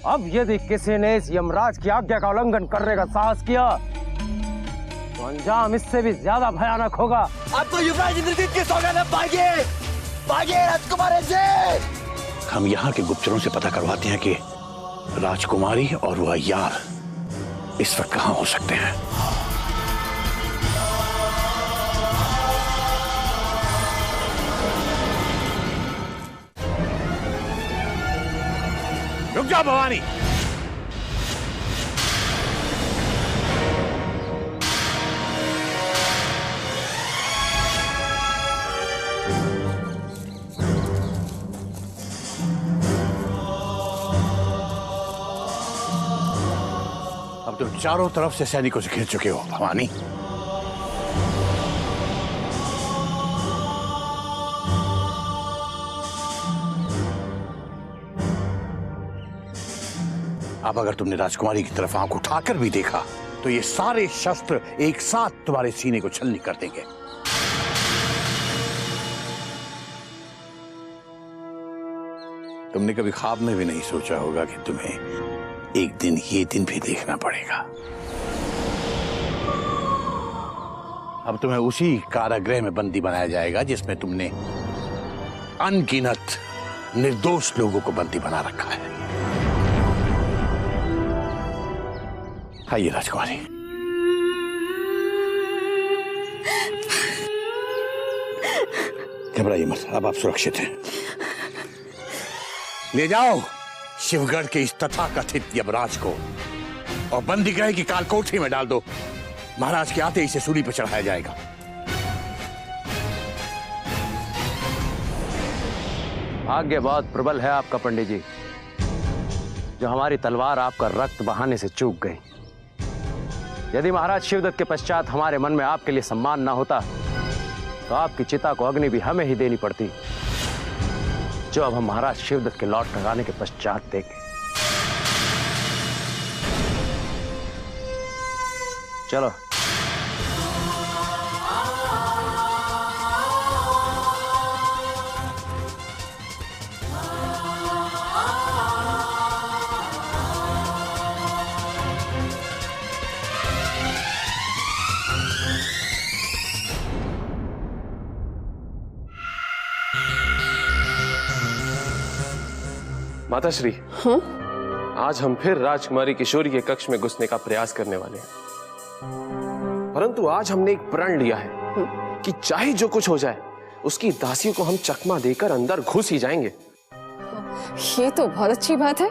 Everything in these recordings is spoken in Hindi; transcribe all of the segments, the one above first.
अब यदि किसी ने इस यमराज की आज्ञा का उल्लंघन करने का साहस किया तो अंजाम इससे भी ज्यादा भयानक होगा। अब तो युवराज इंद्रजीत की सौगात है। भागिए, भागिए राजकुमारी जी। हम यहाँ के गुप्तचरों से पता करवाते हैं कि राजकुमारी और वह यार इस वक्त कहाँ हो सकते हैं। रुक जाओ भवानी। अब तुम चारों तरफ से सैनिकों से घिर चुके हो भवानी। अब अगर तुमने राजकुमारी की तरफ आंख उठाकर भी देखा तो ये सारे शस्त्र एक साथ तुम्हारे सीने को छलनी कर देंगे। तुमने कभी ख्वाब में भी नहीं सोचा होगा कि तुम्हें एक दिन ये दिन भी देखना पड़ेगा। अब तुम्हें उसी कारागृह में बंदी बनाया जाएगा जिसमें तुमने अनगिनत निर्दोष लोगों को बंदी बना रखा है। आइए राजकुमारी। घबराइए मत, अब आप सुरक्षित हैं। ले जाओ शिवगढ़ के इस तथाकथित यमराज को और बंदीगृह की कालकोठरी में डाल दो। महाराज के आते इसे सूली पर चढ़ाया जाएगा। भाग्य बहुत प्रबल है आपका पंडित जी, जो हमारी तलवार आपका रक्त बहाने से चूक गई। यदि महाराज शिवदत्त के पश्चात हमारे मन में आपके लिए सम्मान ना होता तो आपकी चिता को अग्नि भी हमें ही देनी पड़ती, जो अब हम महाराज शिवदत्त के लौट कर आने के पश्चात देंगे। चलो। माताश्री, हाँ? आज हम फिर राजकुमारी किशोरी के कक्ष में घुसने का प्रयास करने वाले हैं, परंतु आज हमने एक प्रण लिया है कि चाहे जो कुछ हो जाए उसकी दासियों को हम चकमा देकर अंदर घुस ही जाएंगे। ये तो बहुत अच्छी बात है,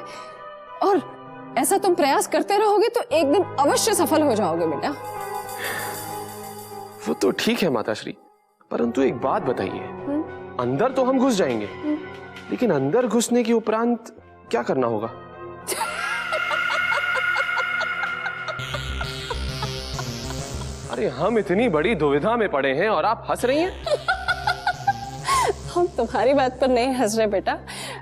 और ऐसा तुम प्रयास करते रहोगे तो एक दिन अवश्य सफल हो जाओगे बेटा। वो तो ठीक है माताश्री, परंतु एक बात बताइए, अंदर तो हम घुस जाएंगे, लेकिन अंदर घुसने के उपरांत क्या करना होगा? अरे हम इतनी बड़ी दुविधा में पड़े हैं और आप हंस रही हैं। हम तुम्हारी बात पर नहीं हंस रहे बेटा,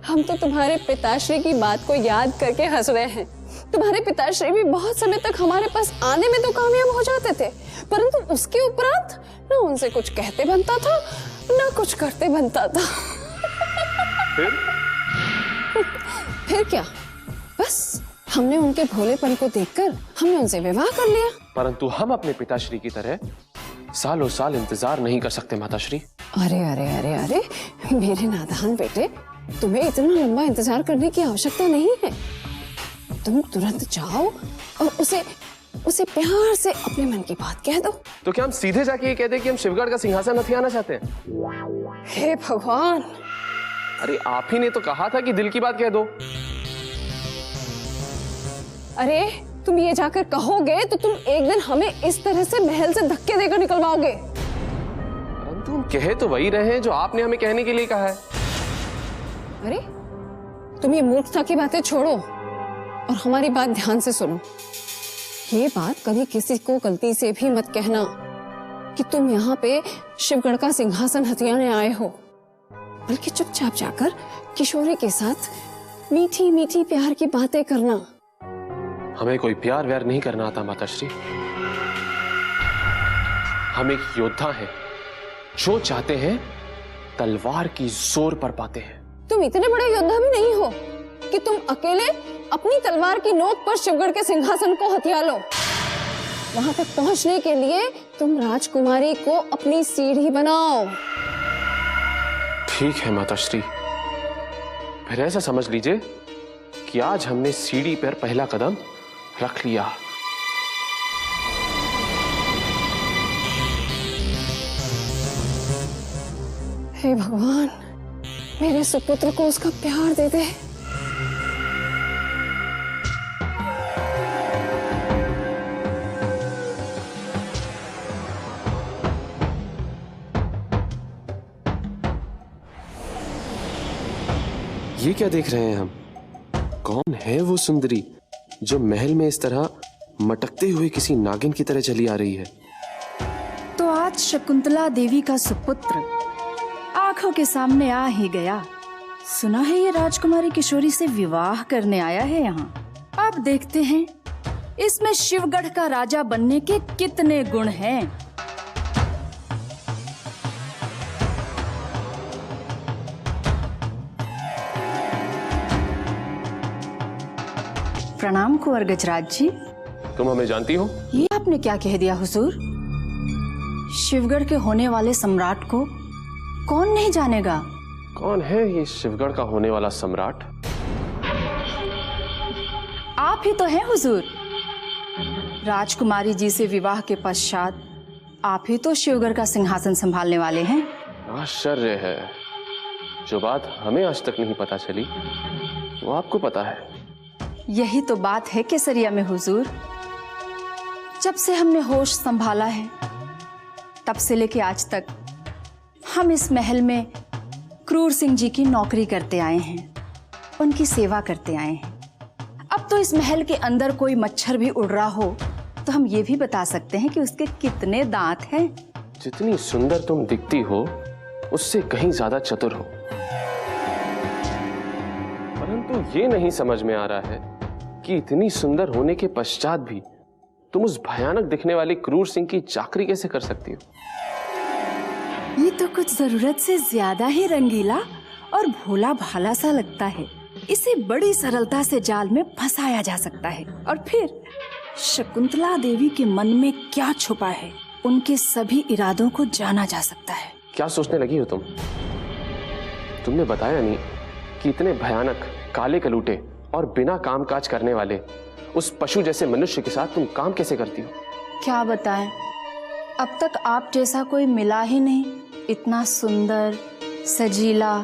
हम तो तुम्हारे पिताश्री की बात को याद करके हंस रहे हैं। तुम्हारे पिताश्री भी बहुत समय तक हमारे पास आने में तो कामयाब हो जाते थे, परंतु उसके उपरांत न उनसे कुछ कहते बनता था न कुछ करते बनता था। फिर क्या, बस हमने उनके भोलेपन को देखकर हमने उनसे विवाह कर लिया। परंतु हम अपने पिताश्री की तरह सालों साल इंतजार नहीं कर सकते माताश्री। अरे अरे अरे अरे मेरे नादान बेटे, तुम्हें इतना लंबा इंतजार करने की आवश्यकता नहीं है। तुम तुरंत जाओ और उसे प्यार से अपने मन की बात कह दो। तो क्या हम सीधे जाके ये कह दें कि हम शिवगढ़ का सिंहासन हथियाना चाहते हैं? हे भगवान! अरे आप ही ने तो कहा था कि दिल की बात कह दो। अरे तुम ये जाकर कहोगे तो तुम एक दिन हमें इस तरह से महल से धक्के देकर निकलवाओगे। परंतु हम कह तो वही रहे हैं जो आपने हमें कहने के लिए कहा है। अरे तुम ये मूर्खता की बातें छोड़ो और हमारी बात ध्यान से सुनो। ये बात कभी किसी को गलती से भी मत कहना कि तुम यहाँ पे शिवगढ़ का सिंहासन हथियाने आए हो, बल्कि चुपचाप जाकर किशोरी के साथ मीठी मीठी प्यार की बातें करना। हमें कोई प्यार व्यार नहीं करना आता माताश्री। हम एक योद्धा हैं, जो चाहते हैं तलवार की जोर पर पाते हैं। तुम इतने बड़े योद्धा भी नहीं हो कि तुम अकेले अपनी तलवार की नोक पर शिवगढ़ के सिंहासन को हथिया लो। वहां तक पहुंचने के लिए तुम राजकुमारी को अपनी सीढ़ी बनाओ। ठीक है माताश्री, फिर ऐसा समझ लीजिए कि आज हमने सीढ़ी पर पहला कदम रख लिया। हे भगवान, मेरे सुपुत्र को उसका प्यार दे दे। ये क्या देख रहे हैं हम? कौन है वो सुंदरी जो महल में इस तरह मटकते हुए किसी नागिन की तरह चली आ रही है? तो आज शकुंतला देवी का सुपुत्र आंखों के सामने आ ही गया। सुना है ये राजकुमारी किशोरी से विवाह करने आया है यहाँ। अब देखते हैं इसमें शिवगढ़ का राजा बनने के कितने गुण हैं। प्रणाम कुंवर गजराज जी। तुम हमें जानती हो? ये आपने क्या कह दिया हुजूर? शिवगढ़ के होने वाले सम्राट को कौन नहीं जानेगा? कौन है ये शिवगढ़ का होने वाला सम्राट? आप ही तो हैं हुजूर। राजकुमारी जी से विवाह के पश्चात आप ही तो शिवगढ़ का सिंहासन संभालने वाले हैं। आश्चर्य है, जो बात हमें आज तक नहीं पता चली वो आपको पता है। यही तो बात है केसरिया में हुजूर। जब से हमने होश संभाला है तब से लेके आज तक हम इस महल में क्रूर सिंह जी की नौकरी करते आए हैं, उनकी सेवा करते आए हैं। अब तो इस महल के अंदर कोई मच्छर भी उड़ रहा हो तो हम ये भी बता सकते हैं कि उसके कितने दांत हैं। जितनी सुंदर तुम दिखती हो उससे कहीं ज्यादा चतुर हो, परंतु ये नहीं समझ में आ रहा है कि इतनी सुंदर होने के पश्चात भी तुम उस भयानक दिखने वाले क्रूर सिंह की चाकरी कैसे कर सकती हो? ये तो कुछ जरूरत से ज्यादा ही रंगीला और भोला भाला सा लगता है। इसे बड़ी सरलता से जाल में फंसाया जा सकता है और फिर शकुंतला देवी के मन में क्या छुपा है उनके सभी इरादों को जाना जा सकता है। क्या सोचने लगी हो तुम? तुमने बताया नहीं कि इतने भयानक, काले कलूटे और बिना कामकाज करने वाले उस पशु जैसे मनुष्य के साथ तुम काम कैसे करती हो? क्या बताएं, अब तक आप जैसा कोई मिला ही नहीं, इतना सुंदर, सजीला।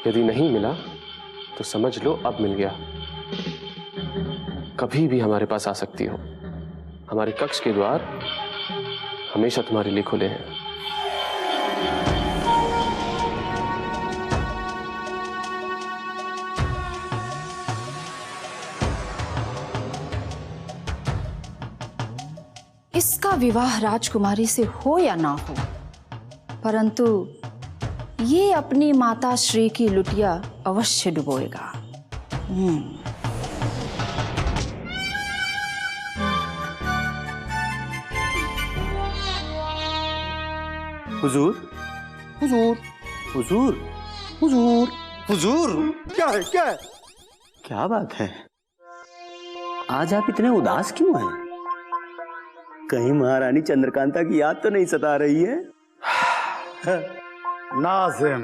यदि नहीं मिला तो समझ लो अब मिल गया। कभी भी हमारे पास आ सकती हो। हमारे कक्ष के द्वार हमेशा तुम्हारे लिए खुले हैं। इसका विवाह राजकुमारी से हो या ना हो, परंतु ये अपनी माता श्री की लुटिया अवश्य डुबोएगा। हुजूर, हुजूर, हुजूर, हुजूर, हुजूर, क्या है, क्या है? क्या बात है? आज आप इतने उदास क्यों हैं? कहीं महारानी चंद्रकांता की याद तो नहीं सता रही है? नाज़िम,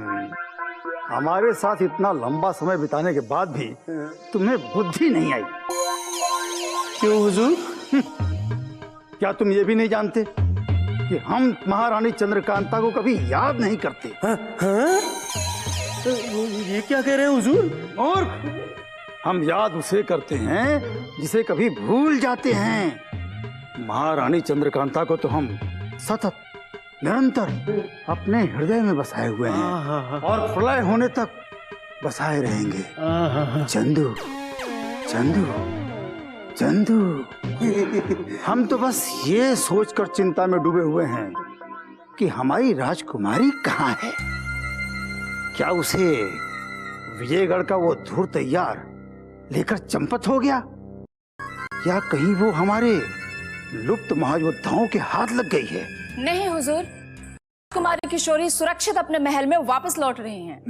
हमारे साथ इतना लंबा समय बिताने के बाद भी तुम्हें बुद्धि नहीं आई। क्यों हुजूर? क्या तुम ये भी नहीं जानते कि हम महारानी चंद्रकांता को कभी याद नहीं करते? हाँ? तो ये क्या कह रहे हैं हुजूर? और हम याद उसे करते हैं जिसे कभी भूल जाते हैं। महारानी चंद्रकांता को तो हम सतत, निरंतर अपने हृदय में बसाए हुए हैं और प्रलय होने तक बसाए रहेंगे। चंदू, चंदू, चंदू। हम तो बस ये सोचकर चिंता में डूबे हुए हैं कि हमारी राजकुमारी कहाँ है। क्या उसे विजयगढ़ का वो धूर तैयार लेकर चंपत हो गया, या कहीं वो हमारे लुप्त महायोद्धाओं के हाथ लग गई है? नहीं हुजूर, कुमारी किशोरी सुरक्षित अपने महल में वापस लौट रही हैं।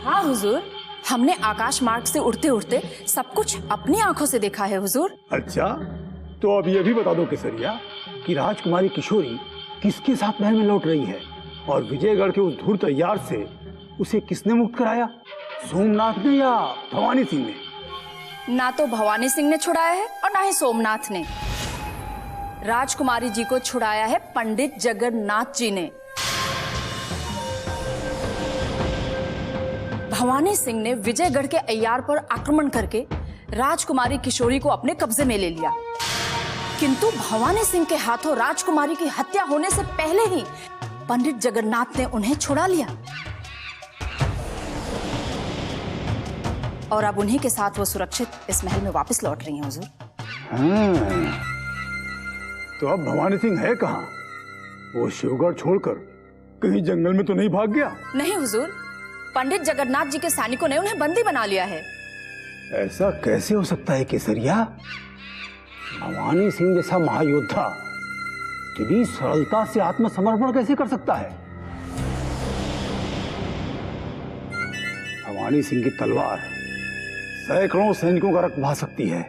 हाँ हुजूर, हमने आकाश मार्ग से उड़ते उड़ते सब कुछ अपनी आंखों से देखा है हुजूर। अच्छा, तो अब ये भी बता दो केसरिया कि राजकुमारी किशोरी किसके साथ महल में लौट रही है, और विजयगढ़ के उस धूर्त यार से उसे किसने मुक्त कराया, सोमनाथ ने या भवानी सिंह ने? ना तो भवानी सिंह ने छुड़ाया है और ना ही सोमनाथ ने। राजकुमारी जी को छुड़ाया है पंडित जगन्नाथ जी ने। भवानी सिंह ने विजयगढ़ के अय्यार पर आक्रमण करके राजकुमारी किशोरी को अपने कब्जे में ले लिया, किंतु भवानी सिंह के हाथों राजकुमारी की हत्या होने से पहले ही पंडित जगन्नाथ ने उन्हें छुड़ा लिया, और अब उन्हीं के साथ वो सुरक्षित इस महल में वापस लौट रही हैं हुजूर। हाँ, तो अब भवानी सिंह है कहाँ? वो शिवगढ़ छोड़कर कहीं जंगल में तो नहीं भाग गया? नहीं हुजूर, पंडित जगन्नाथ जी के सैनिकों ने उन्हें बंदी बना लिया है। ऐसा कैसे हो सकता है केसरिया? भवानी सिंह जैसा महायोद्धा इतनी सरलता से आत्मसमर्पण कैसे कर सकता है? भवानी सिंह की तलवार सैकड़ों सैनिकों का रक्त बहा सकती है,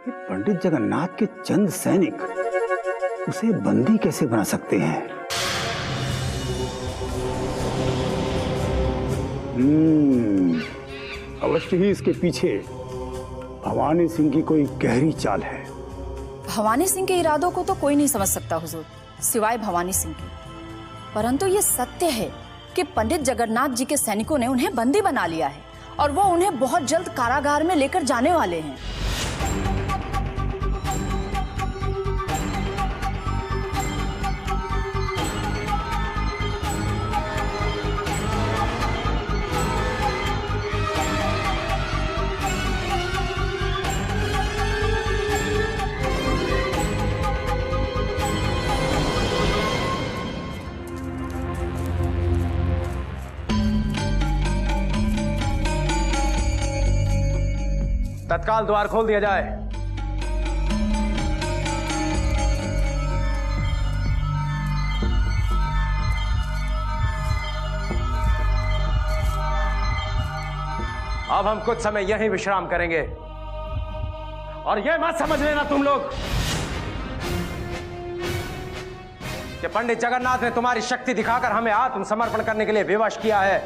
पंडित जगन्नाथ के चंद सैनिक उसे बंदी कैसे बना सकते हैं? अवश्य ही इसके पीछे भवानी सिंह की कोई गहरी चाल है। भवानी सिंह के इरादों को तो कोई नहीं समझ सकता हुजूर, सिवाय भवानी सिंह के। परंतु ये सत्य है कि पंडित जगन्नाथ जी के सैनिकों ने उन्हें बंदी बना लिया है, और वो उन्हें बहुत जल्द कारागार में लेकर जाने वाले हैं। तत्काल द्वार खोल दिया जाए। अब हम कुछ समय यहीं विश्राम करेंगे, और यह मत समझ लेना तुम लोग कि पंडित जगन्नाथ ने तुम्हारी शक्ति दिखाकर हमें आत्मसमर्पण करने के लिए विवश किया है।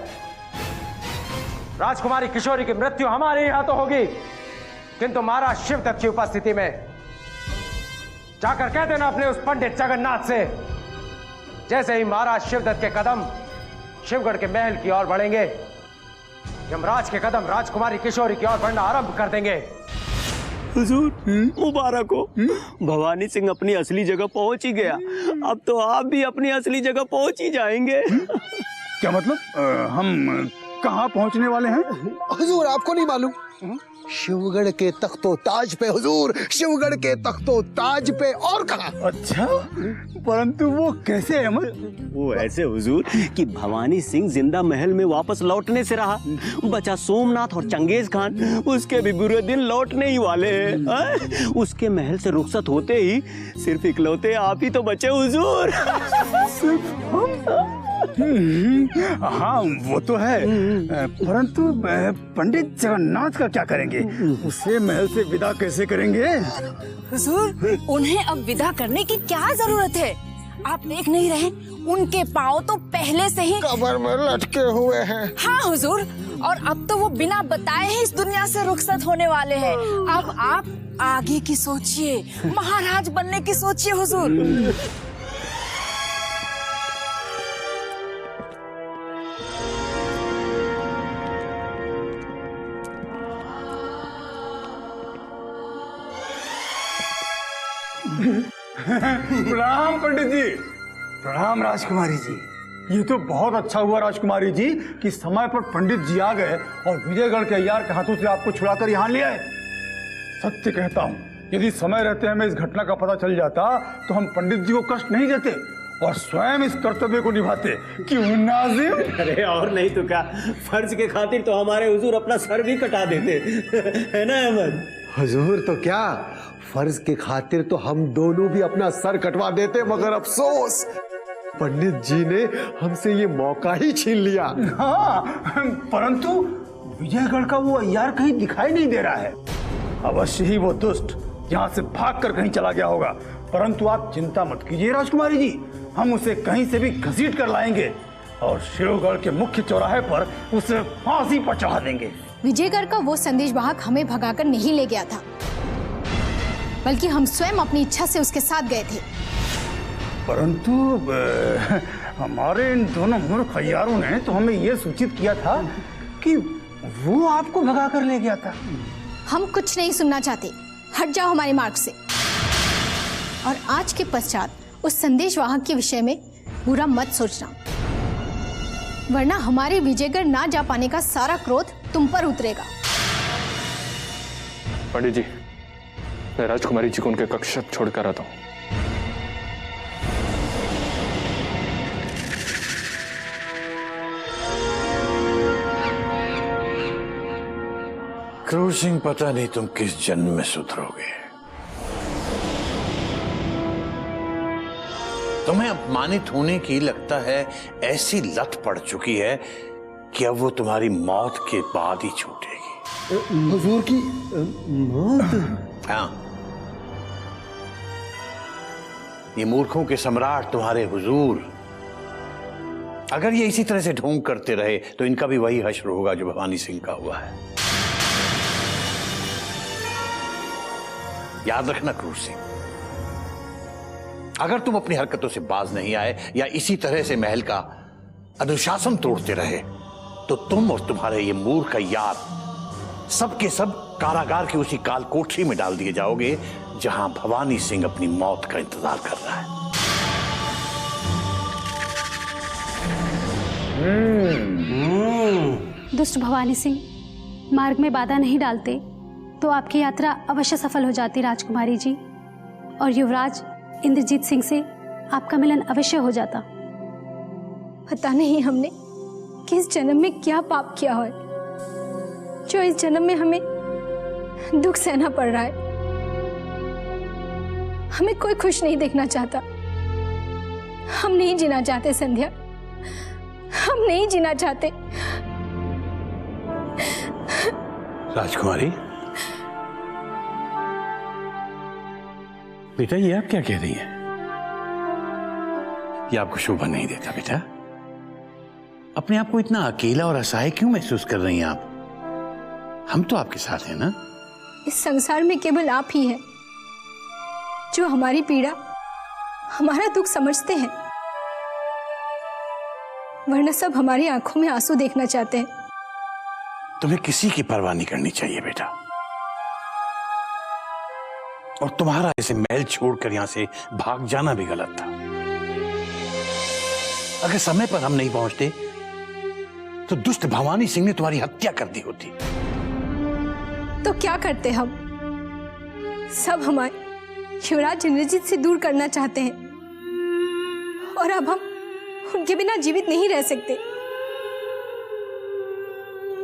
राजकुमारी किशोरी की मृत्यु हमारे ही हाथों होगी, किंतु महाराज शिवदत्त की उपस्थिति में जाकर कह देना अपने उस पंडित जगन्नाथ से, जैसे ही महाराज शिवदत्त के कदम शिवगढ़ के महल की ओर बढ़ेंगे, यमराज के कदम राजकुमारी किशोरी की ओर बढ़ना आरंभ कर देंगे। हुजूर मुबारक हो, भवानी सिंह अपनी असली जगह पहुंच ही गया। अब तो आप भी अपनी असली जगह पहुंच ही जाएंगे। क्या मतलब? हम कहाँ पहुंचने वाले हैं? हुजूर आपको नहीं मालूम? शिवगढ़ के तख्तो ताज पे हुजूर, शिवगढ़ के तख्तो ताज पे। और कहाँ? अच्छा, परंतु वो कैसे अहमद? वो ऐसे हुजूर कि भवानी सिंह जिंदा महल में वापस लौटने से रहा, बचा सोमनाथ और चंगेज खान, उसके भी बुरे दिन लौटने ही वाले हैं। उसके महल से रुखसत होते ही सिर्फ इकलौते आप ही तो बचे हुजूर। हाँ वो तो है, परंतु पंडित जगन्नाथ का क्या करेंगे? उसे महल से विदा कैसे करेंगे? हुजूर, उन्हें अब विदा करने की क्या जरूरत है? आप देख नहीं रहे, उनके पाँव तो पहले से ही कब्र में लटके हुए हैं। हाँ हुजूर, और अब तो वो बिना बताए ही इस दुनिया से रुखसत होने वाले हैं। अब आप आगे की सोचिए, महाराज बनने की सोचिए हुजूर। प्रणाम पंडित जी। प्रणाम राजकुमारी जी। ये तो बहुत अच्छा हुआ राजकुमारी जी कि समय पर पंडित जी आ गए और विजयगढ़ के अय्यार के हाथों से आपको छुड़ाकर यहाँ ले आए। सत्य कहता हूँ, यदि समय रहते हमें इस घटना का पता चल जाता तो हम पंडित जी को कष्ट नहीं देते और स्वयं इस कर्तव्य को निभाते। क्यों नाजिम? अरे और नहीं तो क्या, फर्ज के खातिर तो हमारे हुजूर अपना सर भी कटा देते, है ना अहमद? हुजूर तो क्या, फर्ज के खातिर तो हम दोनों भी अपना सर कटवा देते, मगर अफसोस पंडित जी ने हमसे ये मौका ही छीन लिया। हाँ, परंतु विजयगढ़ का वो अय्यार कहीं दिखाई नहीं दे रहा है। अवश्य ही वो दुष्ट यहाँ से भागकर कहीं चला गया होगा। परंतु आप चिंता मत कीजिए राजकुमारी जी, हम उसे कहीं से भी घसीट कर लाएंगे और शिवगढ़ के मुख्य चौराहे पर उसे फांसी पर चढ़ा देंगे। विजयगढ़ का वो संदेशवाहक हमें भगाकर नहीं ले गया था, बल्कि हम स्वयं अपनी इच्छा से उसके साथ गए थे। परंतु हमारे इन दोनों मूर्ख अय्यारों ने तो हमें यह सूचित किया था कि वो आपको भगा कर ले गया था। हम कुछ नहीं सुनना चाहते, हट जाओ हमारे मार्ग से। और आज के पश्चात उस संदेशवाहक के विषय में बुरा मत सोचना, वरना हमारे विजयगढ़ ना जा पाने का सारा क्रोध तुम पर उतरेगा। पंडित जी, मैं राजकुमारी जी को उनके कक्ष छोड़कर आता हूँ। क्रूर सिंह, पता नहीं तुम किस जन्म में सुधरोगे। तुम्हें अपमानित होने की लगता है ऐसी लत पड़ चुकी है कि अब वो तुम्हारी मौत के बाद ही छूटेगी। हुजूर की मौत? हाँ, ये मूर्खों के सम्राट तुम्हारे हुजूर, अगर ये इसी तरह से ढोंग करते रहे तो इनका भी वही हश्र होगा जो भवानी सिंह का हुआ है। याद रखना क्रूर सिंह, अगर तुम अपनी हरकतों से बाज नहीं आए या इसी तरह से महल का अनुशासन तोड़ते रहे तो तुम और तुम्हारे ये मूर्ख यार सबके सब कारागार की उसी काल कोठरी में डाल दिए जाओगे जहां भवानी सिंह अपनी मौत का इंतजार कर रहा है। दुष्ट भवानी सिंह, मार्ग में बाधा नहीं डालते तो आपकी यात्रा अवश्य सफल हो जाती राजकुमारी जी, और युवराज इंद्रजीत सिंह से आपका मिलन अवश्य हो जाता। पता नहीं हमने किस जन्म में क्या पाप किया है जो इस जन्म में हमें दुख सहना पड़ रहा है। हमें कोई खुश नहीं देखना चाहता। हम नहीं जीना चाहते संध्या, हम नहीं जीना चाहते। राजकुमारी बेटा, ये आप क्या कह रही हैं? ये आपको शोभा नहीं देता बेटा। अपने आप को इतना अकेला और असहाय क्यों महसूस कर रही हैं आप? हम तो आपके साथ हैं ना। इस संसार में केवल आप ही हैं जो हमारी पीड़ा, हमारा दुख समझते हैं, वरना सब हमारी आंखों में आंसू देखना चाहते हैं। तुम्हें किसी की परवाह नहीं करनी चाहिए बेटा, और तुम्हारा ऐसे महल छोड़कर यहां से भाग जाना भी गलत था। अगर समय पर हम नहीं पहुंचते तो दुष्ट भवानी सिंह ने तुम्हारी हत्या कर दी होती। तो क्या करते हम? सब हमारे युवराज इंद्रजीत से दूर करना चाहते हैं, और अब हम उनके बिना जीवित नहीं रह सकते।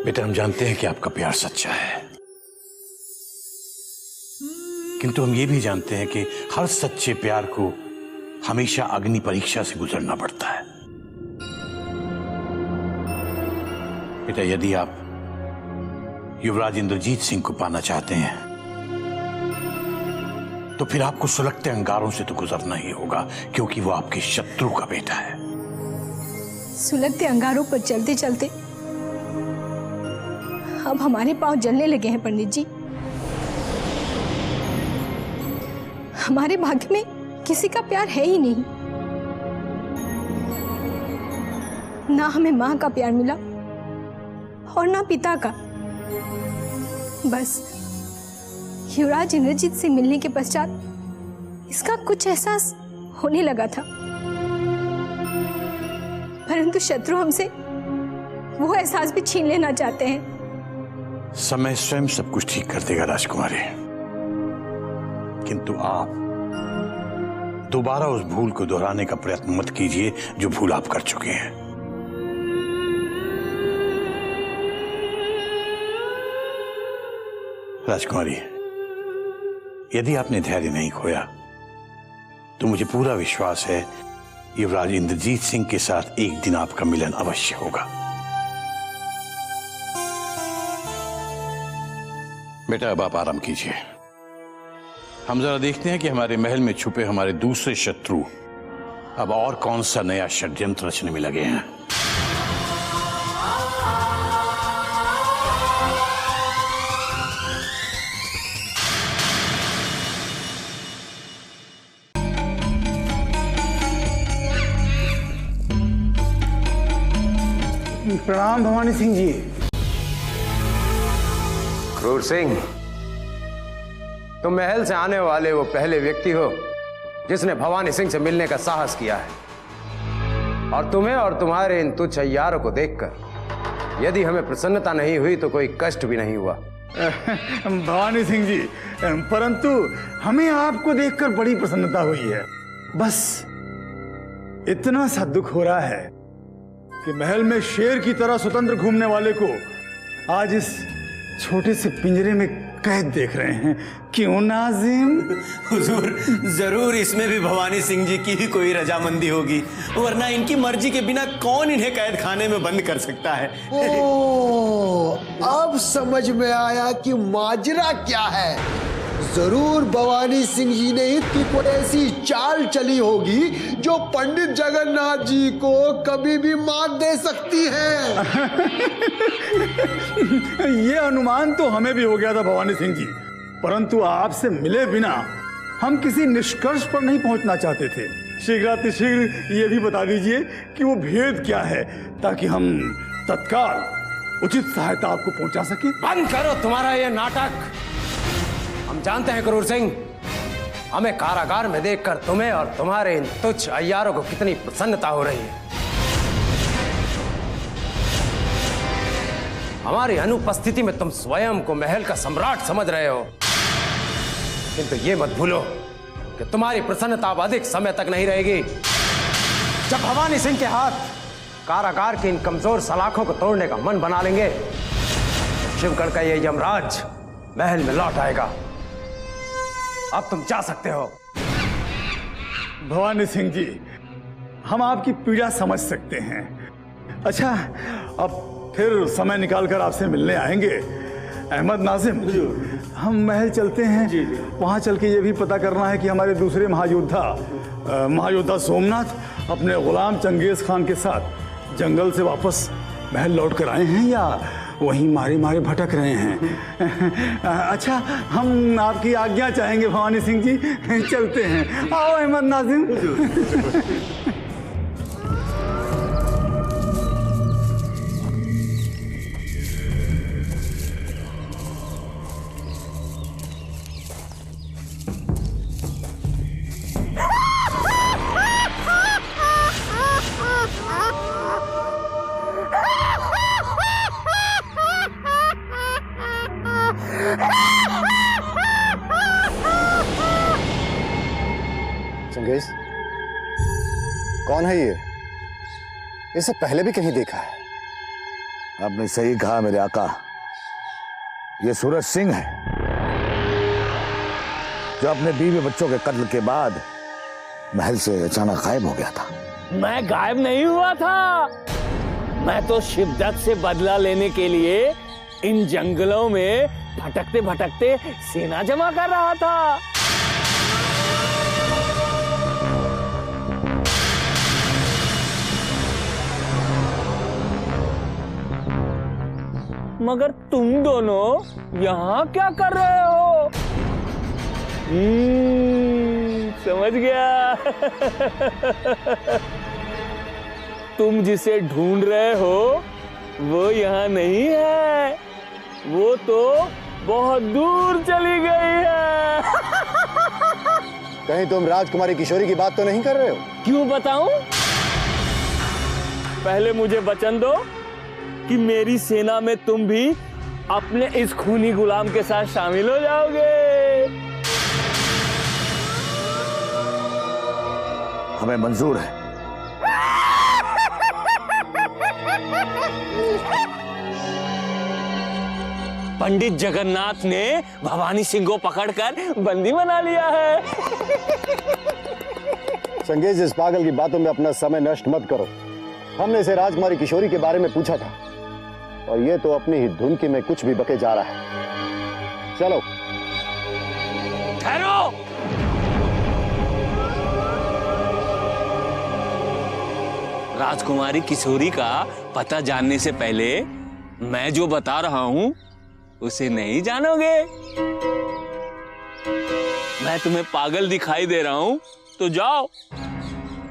बेटा, हम जानते हैं कि आपका प्यार सच्चा है, किंतु हम ये भी जानते हैं कि हर सच्चे प्यार को हमेशा अग्नि परीक्षा से गुजरना पड़ता है। बेटा, यदि आप युवराज इंद्रजीत सिंह को पाना चाहते हैं तो फिर आपको सुलगते अंगारों से तो गुजरना ही होगा, क्योंकि वो आपके शत्रु का बेटा है। सुलगते अंगारों पर चलते चलते अब हमारे पांव जलने लगे हैं पंडित जी। हमारे भाग्य में किसी का प्यार है ही नहीं। ना हमें मां का प्यार मिला और ना पिता का। बस युवराज इंद्रजीत से मिलने के पश्चात इसका कुछ एहसास होने लगा था, परंतु शत्रु हमसे वो एहसास भी छीन लेना चाहते हैं। समय स्वयं सब कुछ ठीक कर देगा राजकुमारी, किंतु आप दोबारा उस भूल को दोहराने का प्रयत्न मत कीजिए जो भूल आप कर चुके हैं। राजकुमारी, यदि आपने धैर्य नहीं खोया तो मुझे पूरा विश्वास है युवराज इंद्रजीत सिंह के साथ एक दिन आपका मिलन अवश्य होगा। बेटा अब आप आराम कीजिए। हम जरा देखते हैं कि हमारे महल में छुपे हमारे दूसरे शत्रु अब और कौन सा नया षड्यंत्र रचने में लगे हैं। प्रणाम भवानी सिंह जी। क्रूर सिंह, तुम महल से आने वाले वो पहले व्यक्ति हो जिसने भवानी सिंह से मिलने का साहस किया है, और तुम्हें और तुम्हारे इन तुच्छ अय्यारों को देखकर यदि हमें प्रसन्नता नहीं हुई तो कोई कष्ट भी नहीं हुआ। भवानी सिंह जी, परंतु हमें आपको देखकर बड़ी प्रसन्नता हुई है। बस इतना सा दुख हो रहा है कि महल में शेर की तरह स्वतंत्र घूमने वाले को आज इस छोटे से पिंजरे में कैद देख रहे हैं। क्यों नाजिम? हुजूर, जरूर इसमें भी भवानी सिंह जी की ही कोई रजामंदी होगी, वरना इनकी मर्जी के बिना कौन इन्हें कैद खाने में बंद कर सकता है। अब समझ में आया कि माजरा क्या है। जरूर भवानी सिंह जी ने इतनी कोई ऐसी चाल चली होगी जो पंडित जगन्नाथ जी को कभी भी मात दे सकती है। ये अनुमान तो हमें भी हो गया था भवानी सिंह जी, परंतु आपसे मिले बिना हम किसी निष्कर्ष पर नहीं पहुंचना चाहते थे। शीघ्रातिशीघ्र ये भी बता दीजिए कि वो भेद क्या है, ताकि हम तत्काल उचित सहायता आपको पहुंचा सके। बंद करो तुम्हारा ये नाटक। हम जानते हैं क्रूर सिंह, हमें कारागार में देखकर तुम्हें और तुम्हारे इन तुच्छ अय्यारों को कितनी प्रसन्नता हो रही है। हमारी अनुपस्थिति में तुम स्वयं को महल का सम्राट समझ रहे हो, किंतु ये मत भूलो कि तुम्हारी प्रसन्नता अब अधिक समय तक नहीं रहेगी। जब भवानी सिंह के हाथ कारागार की इन कमजोर सलाखों को तोड़ने का मन बना लेंगे तो शिवगढ़ का ये यमराज महल में लौट आएगा। अब तुम जा सकते हो। भवानी सिंह जी, हम आपकी पीड़ा समझ सकते हैं। अच्छा, अब फिर समय निकालकर आपसे मिलने आएंगे। अहमद नाजिम, हम महल चलते हैं। वहां चल के ये भी पता करना है कि हमारे दूसरे महायोद्धा सोमनाथ अपने गुलाम चंगेज खान के साथ जंगल से वापस महल लौट कर आए हैं या वहीं मारे मारे भटक रहे हैं। अच्छा, हम आपकी आज्ञा चाहेंगे भवानी सिंह जी, चलते हैं। आओ अहमद नाजिम। चंगेज, कौन है ये? इसे पहले भी कहीं देखा है। आपने सही कहा मेरे आका, ये सूरज सिंह है जो अपने बीवी बच्चों के कत्ल के बाद महल से अचानक गायब हो गया था। मैं गायब नहीं हुआ था, मैं तो शिवदत्त से बदला लेने के लिए इन जंगलों में भटकते भटकते सेना जमा कर रहा था। मगर तुम दोनों यहाँ क्या कर रहे हो? समझ गया। तुम जिसे ढूंढ रहे हो वो यहाँ नहीं है, वो तो बहुत दूर चली गई है। कहीं तुम राजकुमारी किशोरी की बात तो नहीं कर रहे हो? क्यों बताऊं? पहले मुझे वचन दो कि मेरी सेना में तुम भी अपने इस खूनी गुलाम के साथ शामिल हो जाओगे। हमें मंजूर है। पंडित जगन्नाथ ने भवानी सिंह को पकड़कर बंदी बना लिया है। चंगेज, इस पागल की बातों में अपना समय नष्ट मत करो। हमने इसे राजकुमारी किशोरी के बारे में पूछा था और ये तो अपनी ही धुन की में कुछ भी बके जा रहा है। चलो। ठहरो। राजकुमारी किशोरी का पता जानने से पहले मैं जो बता रहा हूं उसे नहीं जानोगे। मैं तुम्हें पागल दिखाई दे रहा हूं तो जाओ।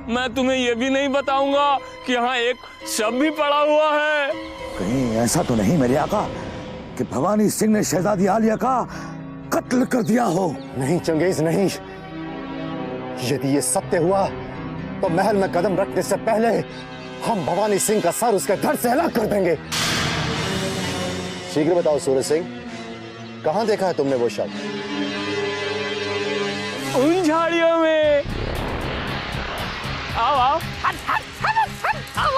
मैं तुम्हें यह भी नहीं बताऊंगा कि यहाँ एक शव भी पड़ा हुआ है। कहीं ऐसा तो नहीं मेरे आका कि भवानी सिंह ने शहजादी आलिया का कत्ल कर दिया हो? नहीं चंगेज, नहीं। यदि ये सत्य हुआ तो महल में कदम रखने से पहले हम भवानी सिंह का सर उसके धड़ से अलग कर देंगे। शीघ्र बताओ सूरज सिंह, कहां देखा है तुमने वो शव? उन झाड़ियों में। आओ आओ आओ आओ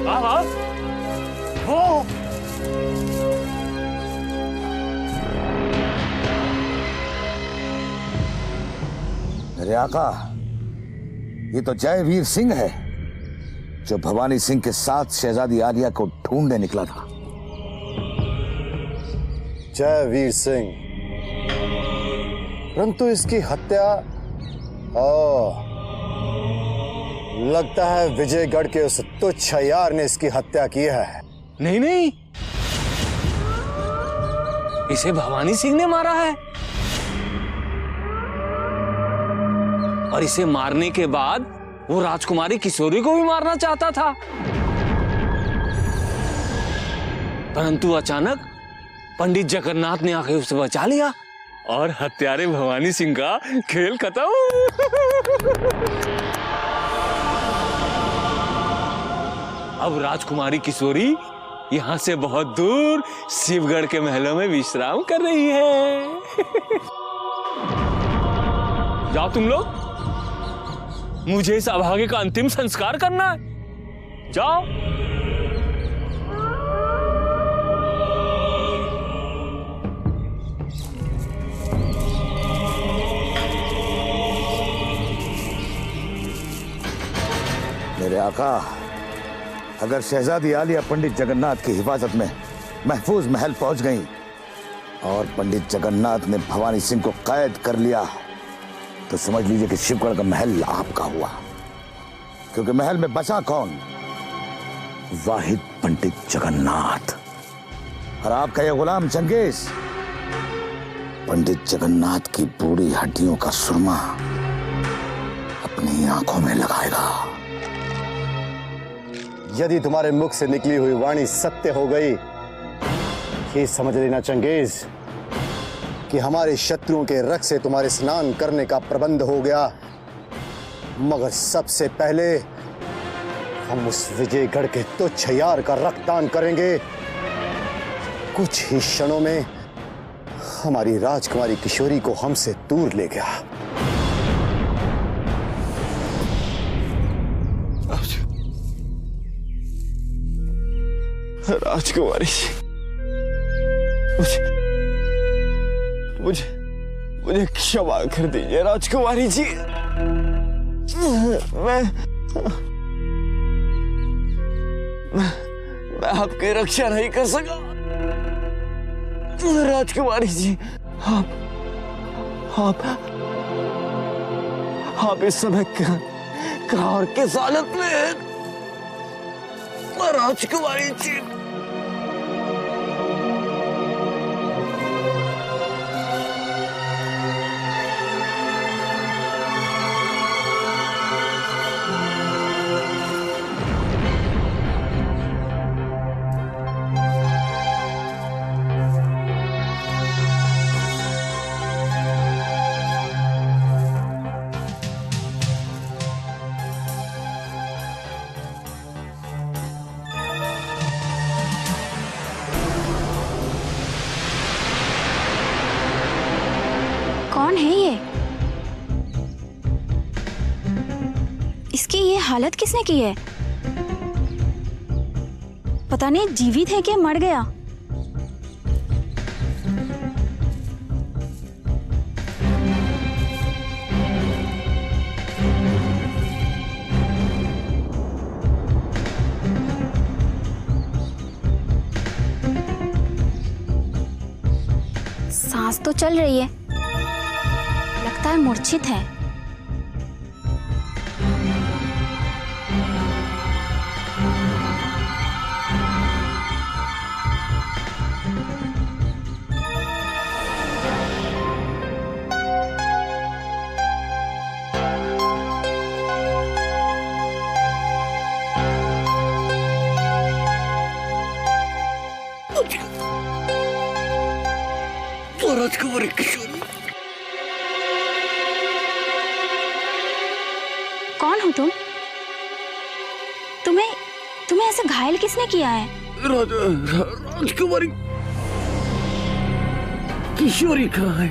आओ आओ। वो मेरे आका, ये तो जयवीर सिंह है जो भवानी सिंह के साथ शहजादी आलिया को ढूंढने निकला था। जयवीर सिंह, परंतु इसकी हत्या लगता है विजयगढ़ के उस तुच्छ यार ने इसकी हत्या की है। नहीं नहीं, इसे भवानी सिंह ने मारा है और इसे मारने के बाद वो राजकुमारी किशोरी को भी मारना चाहता था, परंतु अचानक पंडित जगन्नाथ ने आके उसे बचा लिया और हत्यारे भवानी सिंह का खेल खत्म। अब राजकुमारी किशोरी यहां से बहुत दूर शिवगढ़ के महलों में विश्राम कर रही है। जाओ तुम लोग, मुझे इस अभागे का अंतिम संस्कार करना है। जाओ। मेरे आका, अगर शहजादी आलिया पंडित जगन्नाथ की हिफाजत में महफूज महल पहुंच गई और पंडित जगन्नाथ ने भवानी सिंह को कैद कर लिया तो समझ लीजिए कि शिवगढ़ का महल आपका हुआ, क्योंकि महल में बचा कौन? वाहिद पंडित जगन्नाथ। और आपका यह गुलाम चंगेज पंडित जगन्नाथ की बूढ़ी हड्डियों का सुरमा अपनी आंखों में लगाएगा। यदि तुम्हारे मुख से निकली हुई वाणी सत्य हो गई, ये समझ लेना चंगेज कि हमारे शत्रुओं के रक्त से तुम्हारे स्नान करने का प्रबंध हो गया। मगर सबसे पहले हम उस विजयगढ़ के तुच्छ यार का रक्तदान करेंगे। कुछ ही क्षणों में हमारी राजकुमारी किशोरी को हमसे दूर ले गया। राजकुमारी जी, मुझे क्षमा कर दीजिए राजकुमारी जी। मैं आपकी रक्षा नहीं कर सका राजकुमारी जी। आप इस समय कहाँ और किस हालत में हैं राजकुमारी जी? हालत किसने की है? पता नहीं जीवित है कि मर गया। सांस तो चल रही है, लगता है मूर्छित है। राजकुमारी किशोरी, कौन हो तुम? तुम्हें ऐसे घायल किसने किया है? राजकुमारी किशोरी कहाँ है?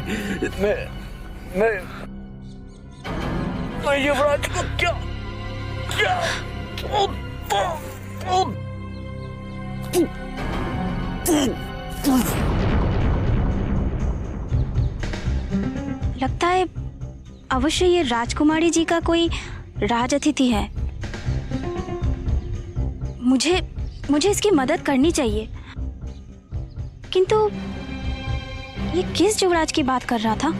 मैं युवराज को क्या लगता है अवश्य ये राजकुमारी जी का कोई राज अतिथि है। मुझे इसकी मदद करनी चाहिए, किंतु ये किस युवराज की बात कर रहा था?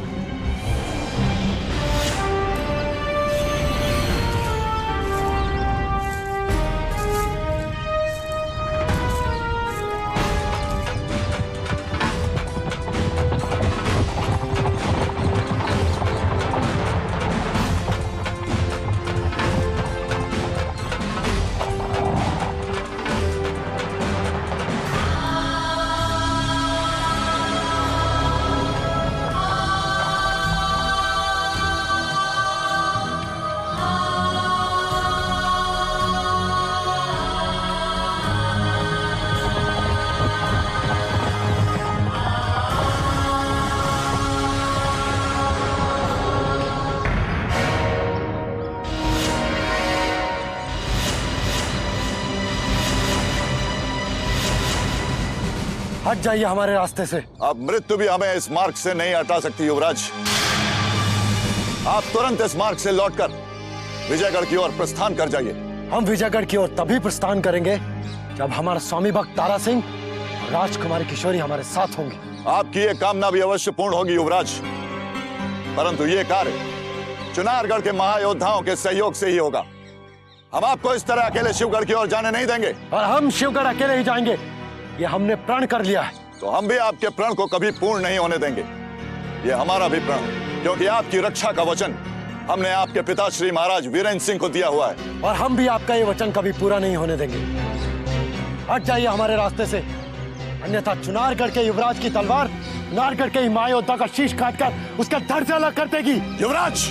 हट जाइए हमारे रास्ते से। अब मृत्यु भी हमें इस मार्ग से नहीं हटा सकती युवराज। आप तुरंत इस मार्ग से लौटकर विजयगढ़ की ओर प्रस्थान कर जाइए। हम विजयगढ़ की ओर तभी प्रस्थान करेंगे जब हमारा स्वामी भक्त तारा सिंह और राजकुमारी किशोरी हमारे साथ होंगे। आपकी ये कामना भी अवश्य पूर्ण होगी युवराज, परंतु ये कार्य चुनारगढ़ के महायोद्धाओं के सहयोग से ही होगा। हम आपको इस तरह अकेले शिवगढ़ की ओर जाने नहीं देंगे। और हम शिवगढ़ अकेले ही जाएंगे, ये हमने प्रण कर लिया है। तो हम भी आपके प्रण को कभी पूर्ण नहीं होने देंगे। ये हमारा भी प्रण, क्योंकि आपकी रक्षा का वचन हमने आपके पिता श्री महाराज वीरेंद्र सिंह को दिया हुआ है। और हम भी आपका ये वचन कभी पूरा नहीं होने देंगे। हट जाइए हमारे रास्ते से, अन्यथा चुनारगढ़ के युवराज की तलवार नारगढ़ के ही महायोद्धा का शीश काटकर उसका धड़ से अलग कर देगी। युवराज,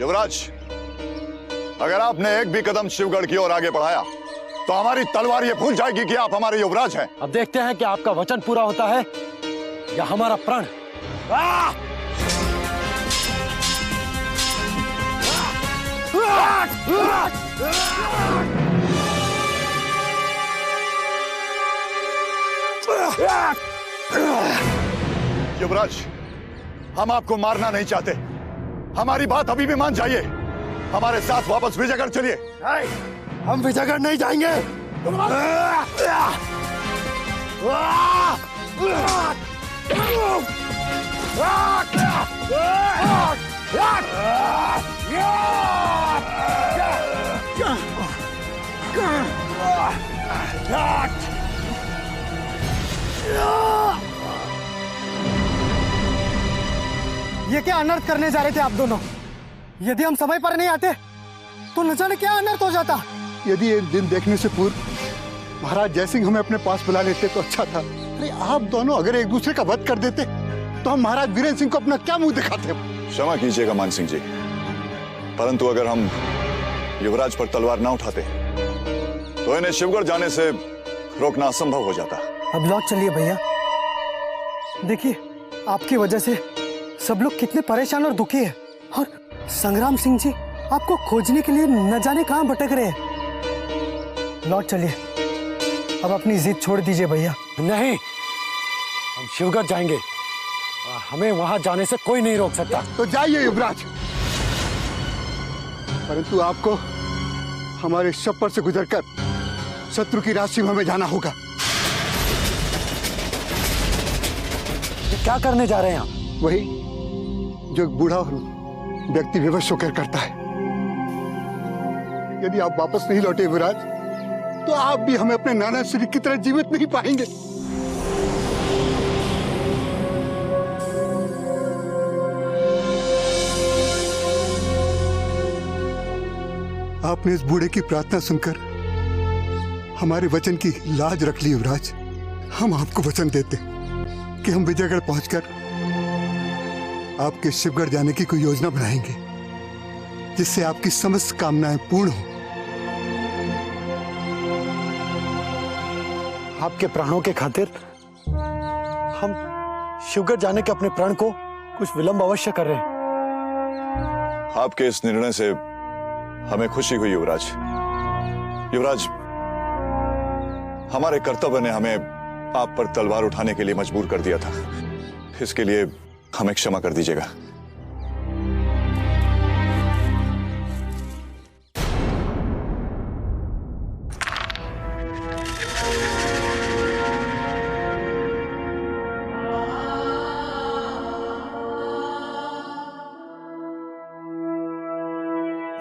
युवराज, अगर आपने एक भी कदम शिवगढ़ की ओर आगे बढ़ाया तो हमारी तलवार ये भूल जाएगी कि आप हमारे युवराज हैं। अब देखते हैं कि आपका वचन पूरा होता है या हमारा प्रण। युवराज, हम आपको मारना नहीं चाहते, हमारी बात अभी भी मान जाइए। हमारे साथ वापस विजयगढ़ चलिए। हम विजयगढ़ नहीं जाएंगे। ये क्या अनर्थ करने जा रहे थे आप दोनों? यदि हम समय पर नहीं आते तो न जाने क्या अनर्थ हो जाता। यदि ये दिन देखने से पूर्व महाराज जयसिंह हमें अपने पास बुला लेते तो अच्छा था। अरे आप दोनों अगर एक दूसरे का वध कर देते तो हम महाराज वीरेंद्र सिंह को अपना क्या मुंह दिखाते? क्षमा कीजिएगा मान सिंह जी, परंतु अगर हम युवराज पर तलवार ना उठाते तो इन्हें शिवगढ़ जाने से रोकना असंभव हो जाता। अब लौट चलिए भैया, देखिए आपकी वजह से सब लोग कितने परेशान और दुखी है, और संग्राम सिंह जी आपको खोजने के लिए न जाने कहां भटक रहे हैं। लौट चलिए, अब अपनी जिद छोड़ दीजिए भैया। नहीं, हम शिवगढ़ जाएंगे, हमें वहां जाने से कोई नहीं रोक सकता। तो जाइए युवराज, परंतु आपको हमारे छप्पर से गुजरकर शत्रु की राज सीमा में जाना होगा। क्या करने जा रहे हैं आप? वही जो एक बूढ़ा व्यक्ति विवश होकर करता है। यदि आप वापस नहीं लौटे युवराज, तो आप भी हमें अपने नाना श्री की तरह जीवित नहीं पाएंगे। आपने इस बूढ़े की प्रार्थना सुनकर हमारे वचन की लाज रख ली युवराज। हम आपको वचन देते कि हम विजयगढ़ पहुंचकर आपके शिवगढ़ जाने की कोई योजना बनाएंगे, जिससे आपकी समस्त कामनाएं पूर्ण हो। आपके प्राणों के खातिर हम शिवगढ़ जाने के अपने प्रण को कुछ विलंब अवश्य कर रहे हैं। आपके इस निर्णय से हमें खुशी हुई युवराज। युवराज, हमारे कर्तव्य ने हमें आप पर तलवार उठाने के लिए मजबूर कर दिया था। इसके लिए हमें क्षमा कर दीजिएगा।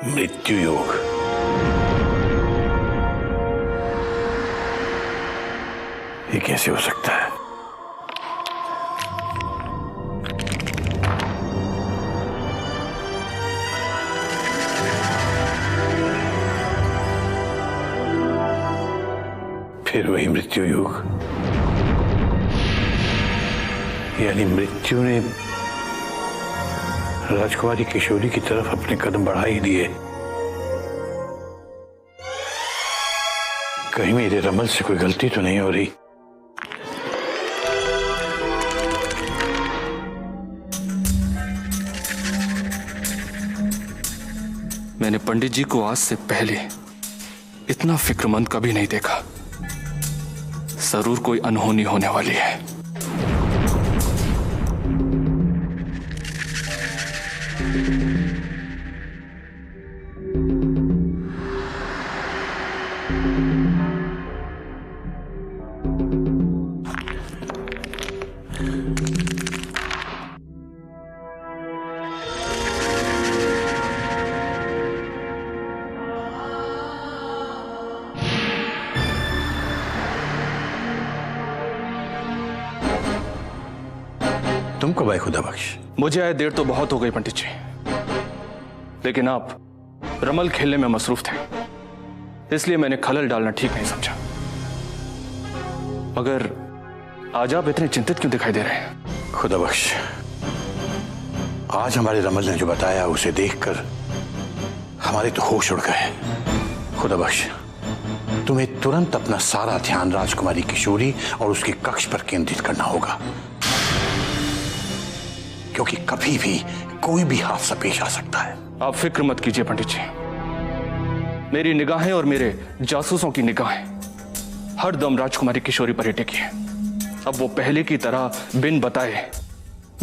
मृत्यु योग। ये कैसे हो सकता है? फिर वही मृत्यु योग, यानी मृत्यु ने राजकुमारी किशोरी की तरफ अपने कदम बढ़ा ही दिए। कहीं मेरे रमल से कोई गलती तो नहीं हो रही? मैंने पंडित जी को आज से पहले इतना फिक्रमंद कभी नहीं देखा। जरूर कोई अनहोनी होने वाली है। तुम कब आए खुदा बख्श? मुझे आए देर तो बहुत हो गई पंडित जी, लेकिन आप रमल खेलने में मसरूफ थे, इसलिए मैंने खलल डालना ठीक नहीं समझा। मगर आज आप इतने चिंतित क्यों दिखाई दे रहे हैं? खुदा बख्श, आज हमारे रमल ने जो बताया उसे देखकर हमारे तो होश उड़ गए। खुदा बख्श, तुम्हें तुरंत अपना सारा ध्यान राजकुमारी किशोरी और उसके कक्ष पर केंद्रित करना होगा, क्योंकि कभी भी कोई भी हादसा पेश आ सकता है। आप फिक्र मत कीजिए पंडित जी, मेरी निगाहें और मेरे जासूसों की निगाहें हर दम राजकुमारी किशोरी पर ही टिकी है। अब वो पहले की तरह बिन बताए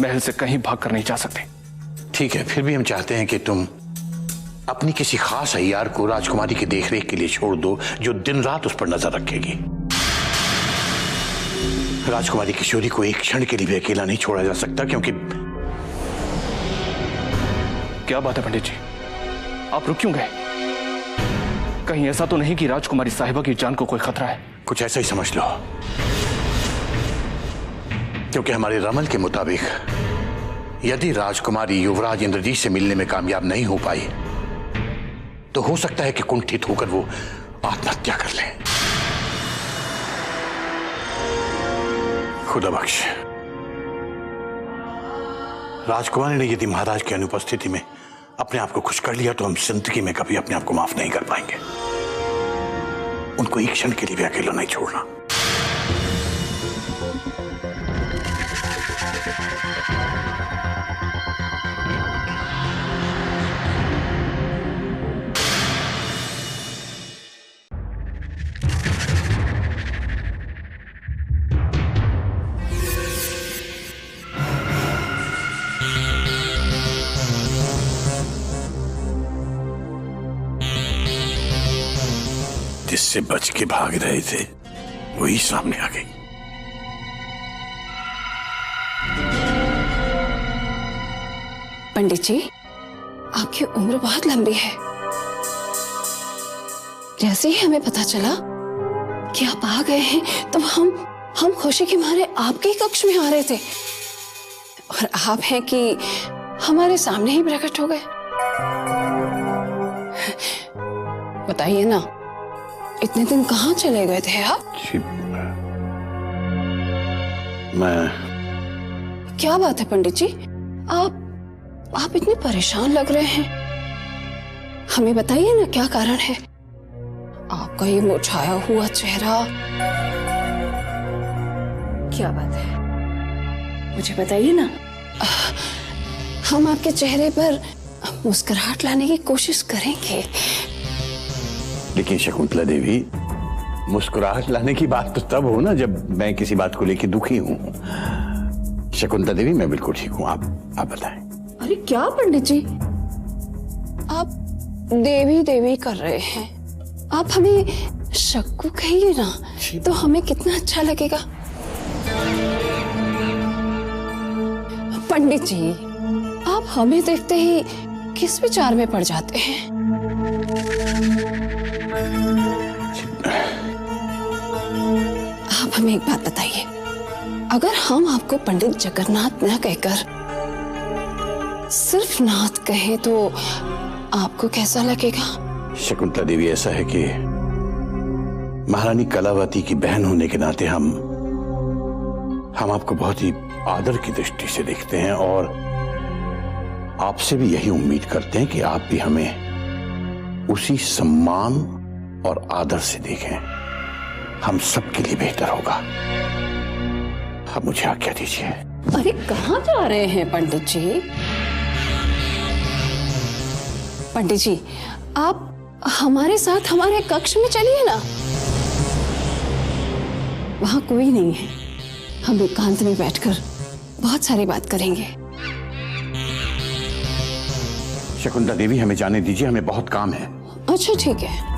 महल से कहीं भाग कर नहीं जा सकते। ठीक है, फिर भी हम चाहते हैं कि तुम अपनी किसी खास अय्यार को राजकुमारी की देखरेख के लिए छोड़ दो, जो दिन रात उस पर नजर रखेगी। राजकुमारी किशोरी को एक क्षण के लिए भी अकेला नहीं छोड़ा जा सकता, क्योंकि क्या बात है पंडित जी, आप रुक क्यों गए? कहीं ऐसा तो नहीं कि राजकुमारी साहिबा की जान को कोई खतरा है? कुछ ऐसा ही समझ लो, क्योंकि हमारे रमल के मुताबिक यदि राजकुमारी युवराज इंद्रजीत से मिलने में कामयाब नहीं हो पाई तो हो सकता है कि कुंठित होकर वो आत्महत्या कर ले। खुदा बख्श, राजकुमारी ने यदि महाराज की अनुपस्थिति में अपने आप को खुश कर लिया तो हम जिंदगी में कभी अपने आप को माफ नहीं कर पाएंगे। उनको एक क्षण के लिए भी अकेला नहीं छोड़ना। जिससे बच के भाग रहे थे वही सामने आ गई। पंडित जी, आपकी उम्र बहुत लंबी है। जैसे ही हमें पता चला कि आप आ गए हैं तो हम खुशी के मारे आपके ही कक्ष में आ रहे थे, और आप हैं कि हमारे सामने ही प्रकट हो गए। बताइए ना, इतने दिन कहाँ चले गए थे आप? मैं क्या बात है पंडित जी, आप इतने परेशान लग रहे हैं। हमें बताइए ना, क्या कारण है? आपका ये मुरझाया हुआ चेहरा, क्या बात है? मुझे बताइए ना। हम आपके चेहरे पर मुस्कुराहट लाने की कोशिश करेंगे। लेकिन शकुंतला देवी, मुस्कुराहट लाने की बात तो तब हो ना जब मैं किसी बात को लेकर दुखी हूँ। शकुंतला देवी, मैं बिल्कुल ठीक हूँ। आप बताएं। अरे क्या पंडित जी, आप देवी देवी कर रहे हैं। आप हमें शक्कू कहिए ना, तो हमें कितना अच्छा लगेगा। पंडित जी, आप हमें देखते ही किस विचार में पड़ जाते हैं? आप हमें एक बात बताइए, अगर हम आपको पंडित जगन्नाथ न कहकर सिर्फ नाथ कहें तो आपको कैसा लगेगा? शकुंतला देवी, ऐसा है कि महारानी कलावती की बहन होने के नाते हम आपको बहुत ही आदर की दृष्टि से देखते हैं, और आपसे भी यही उम्मीद करते हैं कि आप भी हमें उसी सम्मान और आदर से देखें। हम सबके लिए बेहतर होगा। अब मुझे आज्ञा दीजिए। अरे कहाँ जा रहे हैं पंडित जी? पंडित जी, आप हमारे साथ हमारे कक्ष में चलिए ना। वहां कोई नहीं है, हम एकांत में बैठकर बहुत सारी बात करेंगे। शकुंतला देवी, हमें जाने दीजिए, हमें बहुत काम है। अच्छा ठीक है,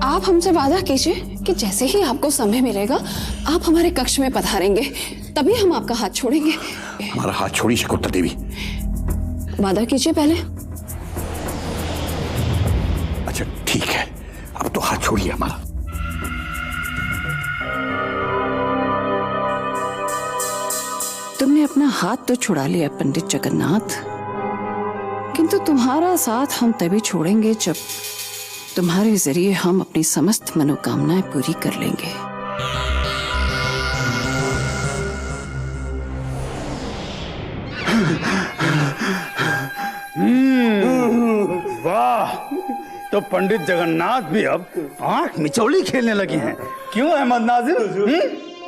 आप हमसे वादा कीजिए कि जैसे ही आपको समय मिलेगा आप हमारे कक्ष में पधारेंगे, तभी हम आपका हाथ छोड़ेंगे। हमारा हाथ छोड़िए शकुंतला देवी। वादा कीजिए पहले। अच्छा ठीक है, अब तो हाथ छोड़िए हमारा। तुमने अपना हाथ तो छुड़ा लिया पंडित जगन्नाथ, किंतु तुम्हारा साथ हम तभी छोड़ेंगे जब तुम्हारे जरिए हम अपनी समस्त मनोकामनाएं पूरी कर लेंगे। वाह, तो पंडित जगन्नाथ भी अब आंख मिचौली खेलने लगे हैं। क्यों अहमद नाजिर?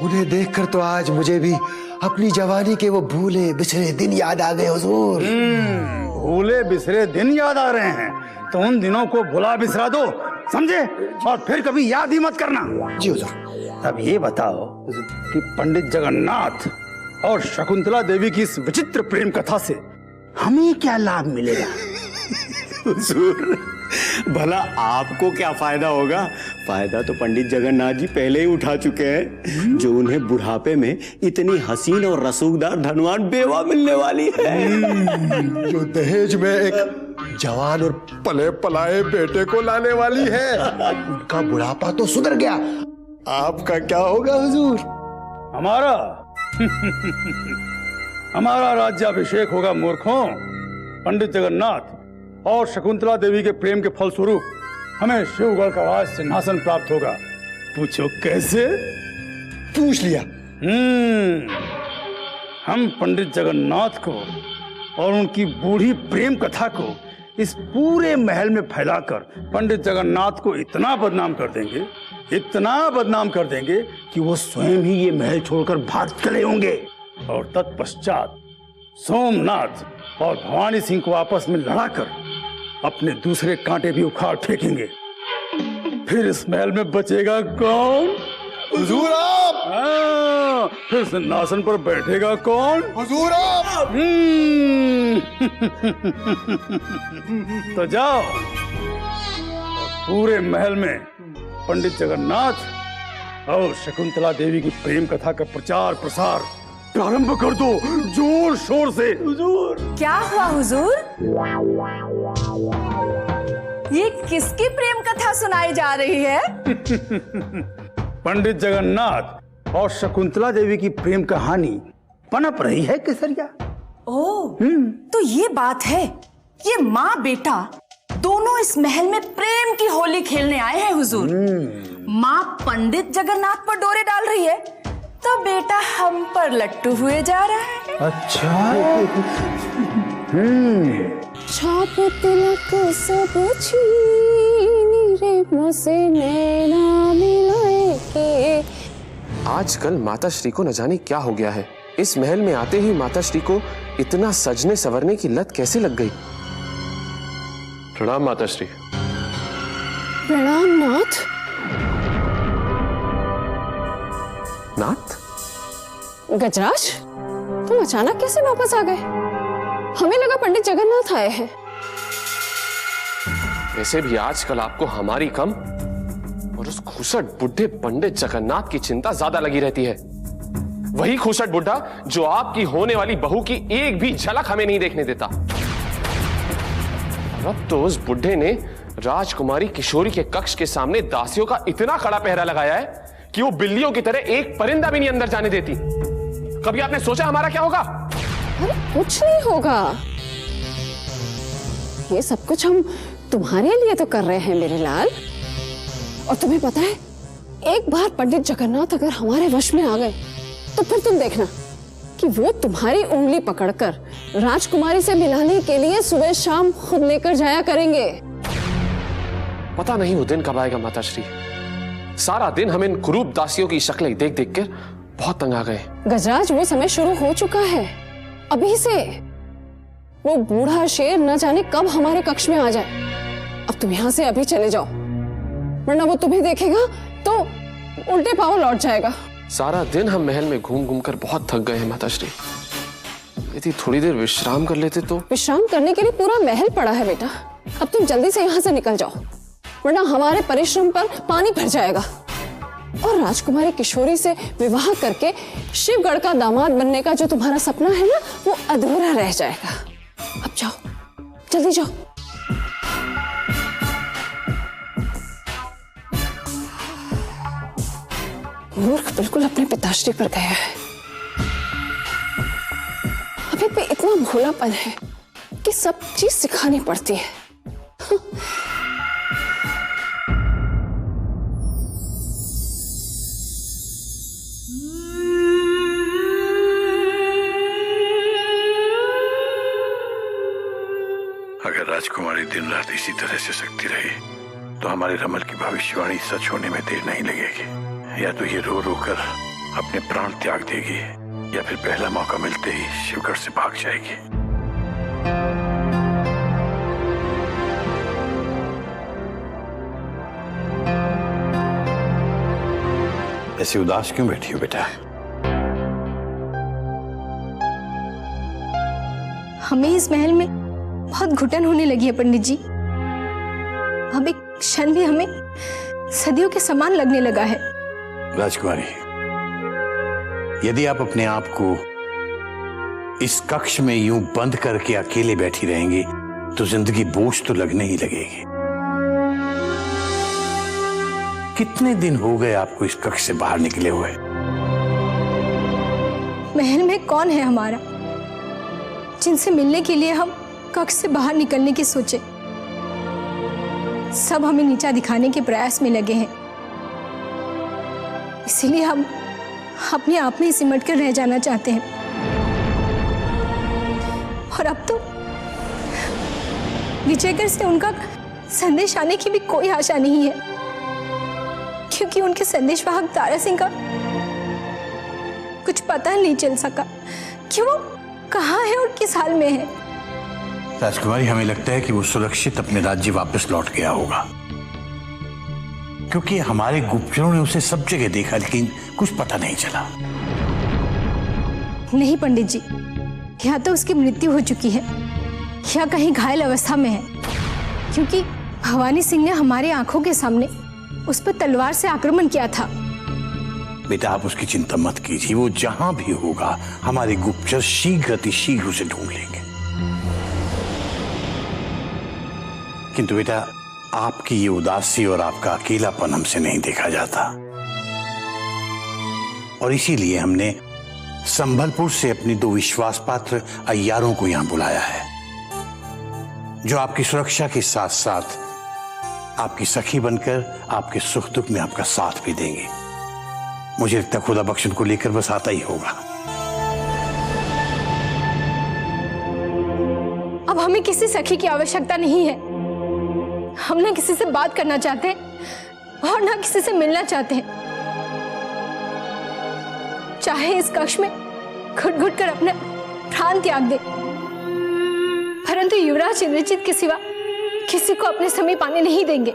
उन्हें देखकर तो आज मुझे भी अपनी जवानी के वो भूले बिछड़े दिन याद आ गए हुजूर। भूले बिसरे दिन याद आ रहे हैं, तो उन दिनों को भुला बिसरा दो, समझे? और फिर कभी याद ही मत करना। जी हुजूर। अब ये बताओ कि पंडित जगन्नाथ और शकुंतला देवी की इस विचित्र प्रेम कथा से हमें क्या लाभ मिलेगा? हुजूर, भला आपको क्या फायदा होगा? फायदा तो पंडित जगन्नाथ जी पहले ही उठा चुके हैं, जो उन्हें बुढ़ापे में इतनी हसीन और रसूखदार धनवान बेवा मिलने वाली है, जो दहेज में एक जवान और पले पलाए बेटे को लाने वाली है। उनका बुढ़ापा तो सुधर गया, आपका क्या होगा हुजूर? हमारा राज्याभिषेक होगा मूर्खों। पंडित जगन्नाथ और शकुंतला देवी के प्रेम के फलस्वरूप हमें शिवगढ़ का राज सिंहासन प्राप्त होगा। पूछो कैसे? पूछ लिया। हम पंडित जगन्नाथ को और उनकी बूढ़ी प्रेम कथा को इस पूरे महल में फैलाकर पंडित जगन्नाथ को इतना बदनाम कर देंगे कि वो स्वयं ही ये महल छोड़कर भाग चले होंगे, और तत्पश्चात सोमनाथ और भवानी सिंह को आपस में लड़ाकर अपने दूसरे कांटे भी उखाड़ फेंकेंगे। फिर इस महल में बचेगा कौन? हुजूर आप। फिर सिंहासन पर बैठेगा कौन? हुजूर आप। तो जाओ, पूरे महल में पंडित जगन्नाथ और शकुंतला देवी की प्रेम कथा का प्रचार प्रसार प्रारंभ कर दो, जोर शोर से। हुजूर। क्या हुआ हुजूर? ये किसकी प्रेम कथा सुनाई जा रही है? पंडित जगन्नाथ और शकुंतला देवी की प्रेम कहानी पनप रही है केसरिया। ओह, तो ये बात है। ये माँ बेटा दोनों इस महल में प्रेम की होली खेलने आए हैं हुजूर। माँ पंडित जगन्नाथ पर डोरे डाल रही है तो बेटा हम पर लट्टू हुए जा रहा है। अच्छा। छाप तिलक सब छीनी रे मुझसे नैना मिलाए के। आजकल माता श्री को न जाने क्या हो गया है। इस महल में आते ही माता श्री को इतना सजने संवरने की लत कैसे लग गई? प्रणाम माता श्री। प्रणाम नाथ। नाथ? गजराज, तुम अचानक कैसे वापस आ गए? हमें लगा पंडित जगन्नाथ आए हैं। वैसे भी आजकल आपको हमारी कम और उस खूसट बुढ़े पंडित जगन्नाथ की चिंता ज्यादा लगी रहती है। वही खूसट बुढ़ा जो आपकी होने वाली बहू की एक भी झलक हमें नहीं देखने देता। अब तो उस बुढ़े ने राजकुमारी किशोरी के कक्ष के सामने दासियों का इतना कड़ा पहरा लगाया है कि वो बिल्लियों की तरह एक परिंदा भी नहीं अंदर जाने देती। कभी आपने सोचा हमारा क्या होगा? अरे कुछ नहीं होगा। ये सब कुछ हम तुम्हारे लिए तो कर रहे हैं मेरे लाल। और तुम्हें पता है, एक बार पंडित जगन्नाथ अगर हमारे वश में आ गए तो फिर तुम देखना कि वो तुम्हारी उंगली पकड़कर राजकुमारी से मिलाने के लिए सुबह शाम खुद लेकर जाया करेंगे। पता नहीं वो दिन कब आएगा माता श्री। सारा दिन हम इन कुरूप दासियों की शक्लें देख देख कर बहुत तंग आ गए। गजराज, वो समय शुरू हो चुका है अभी से। वो बूढ़ा शेर न जाने कब हमारे कक्ष में आ जाए। अब तुम यहाँ से अभी चले जाओ, वरना वो तुम्हें देखेगा तो उल्टे पांव लौट जाएगा। सारा दिन हम महल में घूम घूम कर बहुत थक गए हैं माता श्री। यदि थोड़ी देर विश्राम कर लेते तो। विश्राम करने के लिए पूरा महल पड़ा है बेटा। अब तुम जल्दी से यहाँ से निकल जाओ, वरना हमारे परिश्रम पर पानी भर जाएगा और राजकुमारी किशोरी से विवाह करके शिवगढ़ का दामाद बनने का जो तुम्हारा सपना है ना, वो अधूरा रह जाएगा। अब जाओ, जल्दी जाओ। मूर्ख बिल्कुल अपने पिताश्री पर गया है। अभी भी इतना भोलापन है कि सब चीज सिखानी पड़ती है। अगर राजकुमारी दिन रात इसी तरह से सकती रही तो हमारे रमल की भविष्यवाणी सच होने में देर नहीं लगेगी। या तो ये रो रो कर अपने प्राण त्याग देगी या फिर पहला मौका मिलते ही शिवगढ़ से भाग जाएगी। ऐसे उदास क्यों बैठी हो बेटा? हमें इस महल में बहुत घुटन होने लगी है पंडित जी। अब एक क्षण भी हमें सदियों के समान लगने लगा है। राजकुमारी, यदि आप अपने आप को इस कक्ष में यूं बंद करके अकेले बैठी रहेंगी तो जिंदगी बोझ तो लगने ही लगेगी। कितने दिन हो गए आपको इस कक्ष से बाहर निकले हुए? महल में कौन है हमारा जिनसे मिलने के लिए हम कक्ष से बाहर निकलने की सोचे? सब हमें नीचा दिखाने के प्रयास में लगे हैं। इसीलिए हम अपने आप में सिमट कर रह जाना चाहते हैं। और अब तो विजयगढ़ से उनका संदेश आने की भी कोई आशा नहीं है, क्योंकि उनके संदेशवाहक तारा सिंह का कुछ पता नहीं चल सका कि वो कहाँ है और किस हाल में है। राजकुमारी, हमें लगता है कि वो सुरक्षित अपने राज्य वापस लौट गया होगा, क्योंकि हमारे गुप्तचरों ने उसे सब जगह देखा लेकिन कुछ पता नहीं चला। नहीं पंडित जी, या तो उसकी मृत्यु हो चुकी है या कहीं घायल अवस्था में है, क्योंकि भवानी सिंह ने हमारी आंखों के सामने उस पर तलवार से आक्रमण किया था। बेटा आप उसकी चिंता मत कीजिए, वो जहां भी होगा हमारे गुप्तचर शीघ्र अतिशीघ्र उसे ढूंढ लेंगे। किंतु बेटा आपकी ये उदासी और आपका अकेलापन हमसे नहीं देखा जाता, और इसीलिए हमने संभलपुर से अपनी 2 विश्वास पात्र अय्यारों को यहां बुलाया है, जो आपकी सुरक्षा के साथ साथ आपकी सखी बनकर आपके सुख दुख में आपका साथ भी देंगे। मुझे लगता है खुदा बख्श को लेकर बस आता ही होगा। अब हमें किसी सखी की आवश्यकता नहीं है। हम ना किसी से बात करना चाहते हैं और ना किसी से मिलना चाहते हैं। चाहे इस कक्ष में घुट घुट कर अपने प्राण त्याग दे, परंतु युवराज इंद्रजीत के सिवा किसी को अपने समीप आने नहीं देंगे।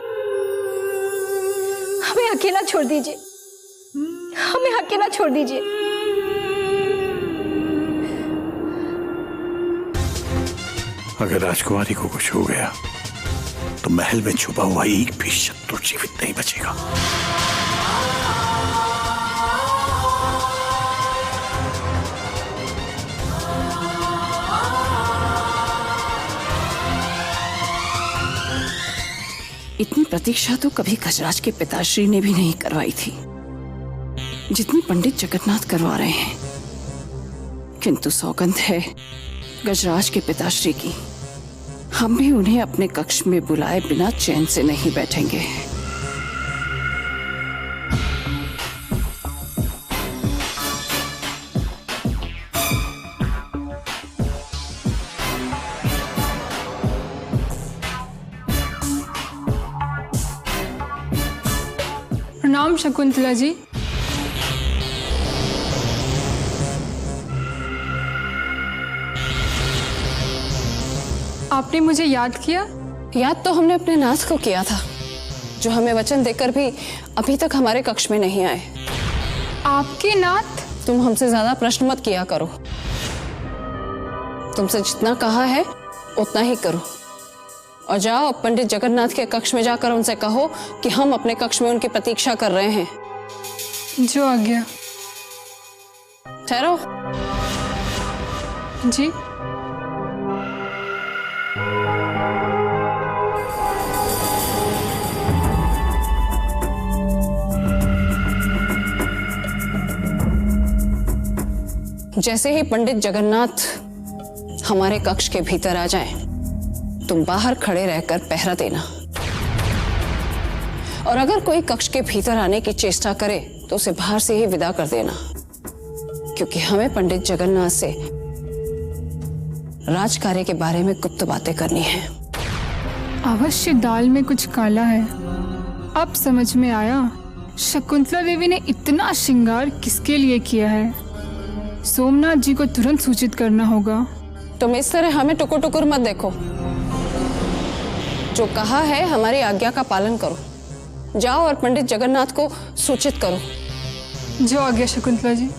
हमें अकेला छोड़ दीजिए, हमें अकेला छोड़ दीजिए। अगर राजकुमारी को कुछ हो गया तो महल में छुपा हुआ एक भी शत्रु जीवित नहीं बचेगा। इतनी प्रतीक्षा तो कभी गजराज के पिताश्री ने भी नहीं करवाई थी जितनी पंडित जगन्नाथ करवा रहे हैं। किंतु सौगंध है गजराज के पिताश्री की, हम भी उन्हें अपने कक्ष में बुलाए बिना चैन से नहीं बैठेंगे। प्रणाम शकुंतला जी। आपने मुझे याद किया? याद तो हमने अपने नाथ को किया था, जो हमें वचन देकर भी अभी तक हमारे कक्ष में नहीं आए। आपके नाथ? तुम हमसे ज्यादा प्रश्न मत किया करो। तुमसे जितना कहा है उतना ही करो, और जाओ पंडित जगन्नाथ के कक्ष में जाकर उनसे कहो कि हम अपने कक्ष में उनकी प्रतीक्षा कर रहे हैं। जो आज्ञा। ठहरो। जी। जैसे ही पंडित जगन्नाथ हमारे कक्ष के भीतर आ जाएं, तुम बाहर खड़े रहकर पहरा देना, और अगर कोई कक्ष के भीतर आने की चेष्टा करे तो उसे बाहर से ही विदा कर देना, क्योंकि हमें पंडित जगन्नाथ से राजकार्य के बारे में गुप्त बातें करनी है। अवश्य दाल में कुछ काला है। अब समझ में आया शकुंतला देवी ने इतना श्रृंगार किसके लिए किया है। सोमनाथ जी को तुरंत सूचित करना होगा। तुम इस तरह हमें टुकुर टुकुर मत देखो। जो कहा है हमारी आज्ञा का पालन करो। जाओ और पंडित जगन्नाथ को सूचित करो। जो आज्ञा शकुंतला जी।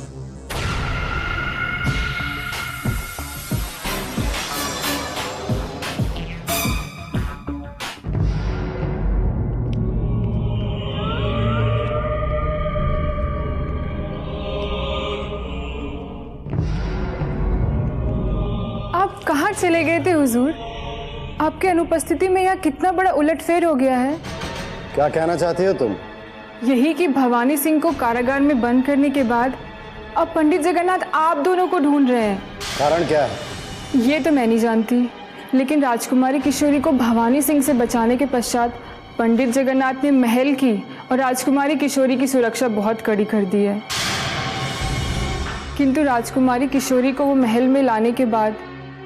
आप कहाँ चले गए थे हुजूर? आपके अनुपस्थिति में यहाँ कितना बड़ा उलटफेर हो गया है। क्या कहना चाहती हो तुम? यही कि भवानी सिंह को कारागार में बंद करने के बाद अब पंडित जगन्नाथ आप दोनों को ढूंढ रहे हैं। कारण क्या है? ये तो मैं नहीं जानती, लेकिन राजकुमारी किशोरी को भवानी सिंह से बचाने के पश्चात पंडित जगन्नाथ ने महल की और राजकुमारी किशोरी की सुरक्षा बहुत कड़ी कर दी है। किंतु राजकुमारी किशोरी को वो महल में लाने के बाद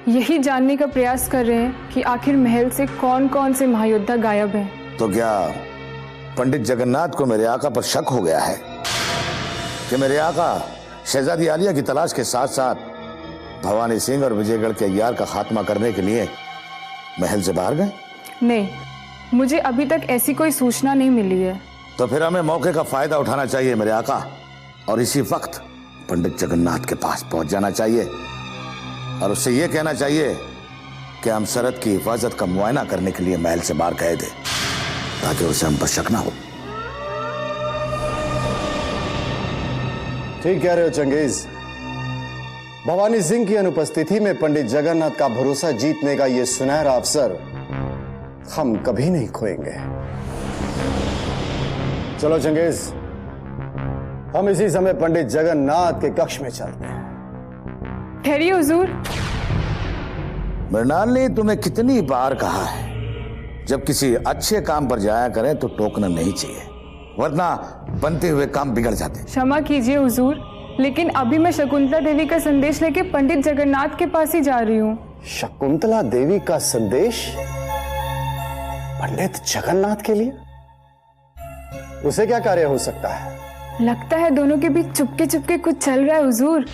यही जानने का प्रयास कर रहे हैं कि आखिर महल से कौन कौन से महायोद्धा गायब हैं। तो क्या पंडित जगन्नाथ को मेरे आका पर शक हो गया है कि मेरे आका शहजादी आलिया की तलाश के साथ साथ भवानी सिंह और विजयगढ़ के अय्यार का खात्मा करने के लिए महल से बाहर गए? नहीं, मुझे अभी तक ऐसी कोई सूचना नहीं मिली है। तो फिर हमें मौके का फायदा उठाना चाहिए मेरे आका, और इसी वक्त पंडित जगन्नाथ के पास पहुंच जाना चाहिए और उससे यह कहना चाहिए कि हम शरद की हिफाजत का मुआयना करने के लिए महल से बाहर गए थे, ताकि उसे हम पर शक ना हो। ठीक कह रहे हो चंगेज। भवानी सिंह की अनुपस्थिति में पंडित जगन्नाथ का भरोसा जीतने का यह सुनहरा अवसर हम कभी नहीं खोएंगे। चलो चंगेज, हम इसी समय पंडित जगन्नाथ के कक्ष में चलते हैं। ठहरिए हुजूर। मृणाल ने तुम्हें कितनी बार कहा है, जब किसी अच्छे काम पर जाया करें तो टोकना नहीं चाहिए, वरना बनते हुए काम बिगड़ जाते। क्षमा कीजिए हुजूर, लेकिन अभी मैं शकुंतला देवी का संदेश लेके पंडित जगन्नाथ के पास ही जा रही हूँ। शकुंतला देवी का संदेश पंडित जगन्नाथ के लिए? उसे क्या कार्य हो सकता है? लगता है दोनों के बीच चुपके चुपके कुछ चल रहा है हुजूर।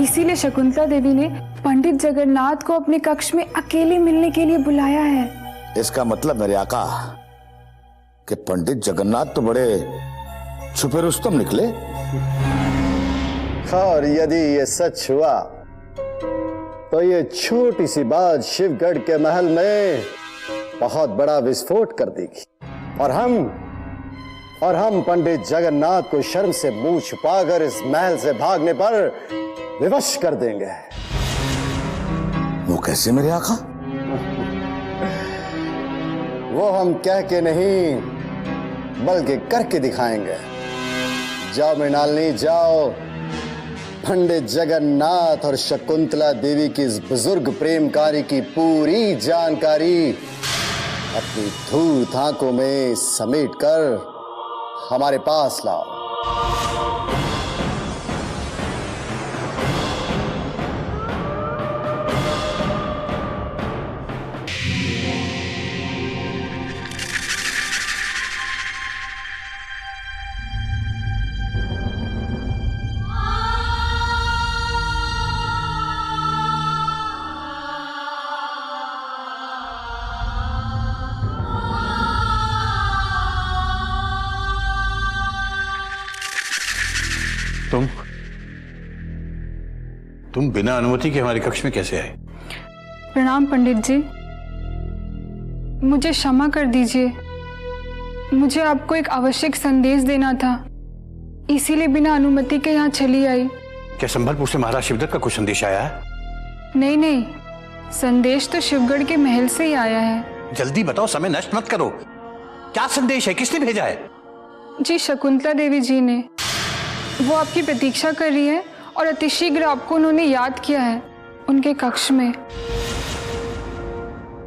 इसीलिए शकुंतला देवी ने पंडित जगन्नाथ को अपने कक्ष में अकेले मिलने के लिए बुलाया है। इसका मतलब मेरे आका कि पंडित जगन्नाथ तो बड़े छुपे रुस्तम निकले। और यदि ये सच हुआ तो ये छोटी सी बात शिवगढ़ के महल में बहुत बड़ा विस्फोट कर देगी, और हम पंडित जगन्नाथ को शर्म से मुंह छुपाकर इस महल से भागने पर विवश कर देंगे। वो कैसे मेरे आका? वो हम कह के नहीं बल्कि करके दिखाएंगे। जाओ मृणालिनी, जाओ। पंडित जगन्नाथ और शकुंतला देवी की इस बुजुर्ग प्रेमकारी की पूरी जानकारी अपनी धूर्त आंखों में समेटकर हमारे पास लाओ। तुम बिना अनुमति के हमारे कक्ष में कैसे आए? प्रणाम पंडित जी, मुझे क्षमा कर दीजिए। मुझे आपको एक आवश्यक संदेश देना था, इसीलिए बिना अनुमति के यहाँ चली आई। क्या संबलपुर से महाराज शिवदत्त का कुछ संदेश आया है? नहीं नहीं, संदेश तो शिवगढ़ के महल से ही आया है। जल्दी बताओ, समय नष्ट मत करो। क्या संदेश है? किसने भेजा है? जी शकुंतला देवी जी ने। वो आपकी प्रतीक्षा कर रही है और अतिशीघ्र आपको उन्होंने याद किया है उनके कक्ष में।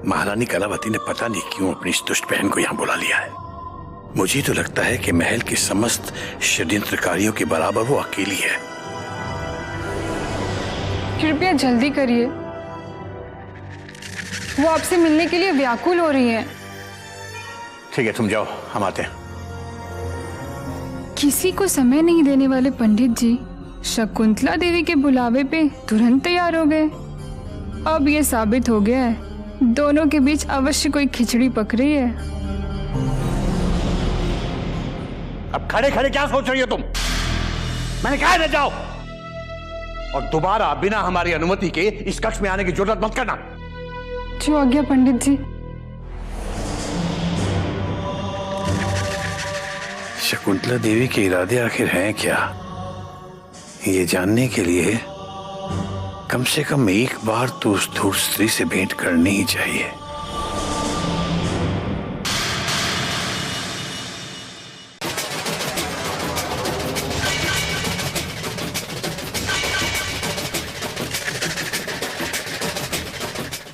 महारानी कलावती ने पता नहीं क्यों अपनी इस दुष्ट बहन को यहाँ बुला लिया है। मुझे तो लगता है कि महल के समस्त षड्यंत्रकारियों के बराबर वो अकेली है। कृपया जल्दी करिए, वो आपसे मिलने के लिए व्याकुल हो रही है। ठीक है, तुम जाओ, हम आते हैं। किसी को समय नहीं देने वाले पंडित जी शकुंतला देवी के बुलावे पे तुरंत तैयार हो गए। अब ये साबित हो गया है दोनों के बीच अवश्य कोई खिचड़ी पक रही है। अब खड़े खड़े क्या सोच रही हो तुम? मैंने कहा न जाओ, और दोबारा बिना हमारी अनुमति के इस कक्ष में आने की जरूरत मत करना। जो आज्ञा पंडित जी। शकुंतला देवी के इरादे आखिर हैं क्या, ये जानने के लिए कम से कम एक बार तो उस धूर्त स्त्री से भेंट करनी ही चाहिए।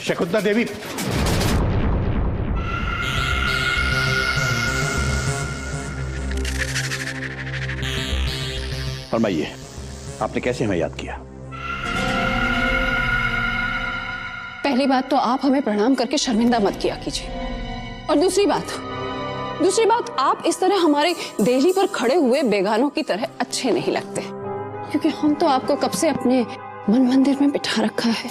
शकुंतला देवी, फरमाइए, आपने कैसे हमें याद किया? पहली बात तो आप हमें प्रणाम करके शर्मिंदा मत किया कीजिए, और दूसरी बात आप इस तरह हमारे देहली पर खड़े हुए बेगानों की तरह अच्छे नहीं लगते, क्योंकि हम तो आपको कब से अपने मन मंदिर में बिठा रखा है।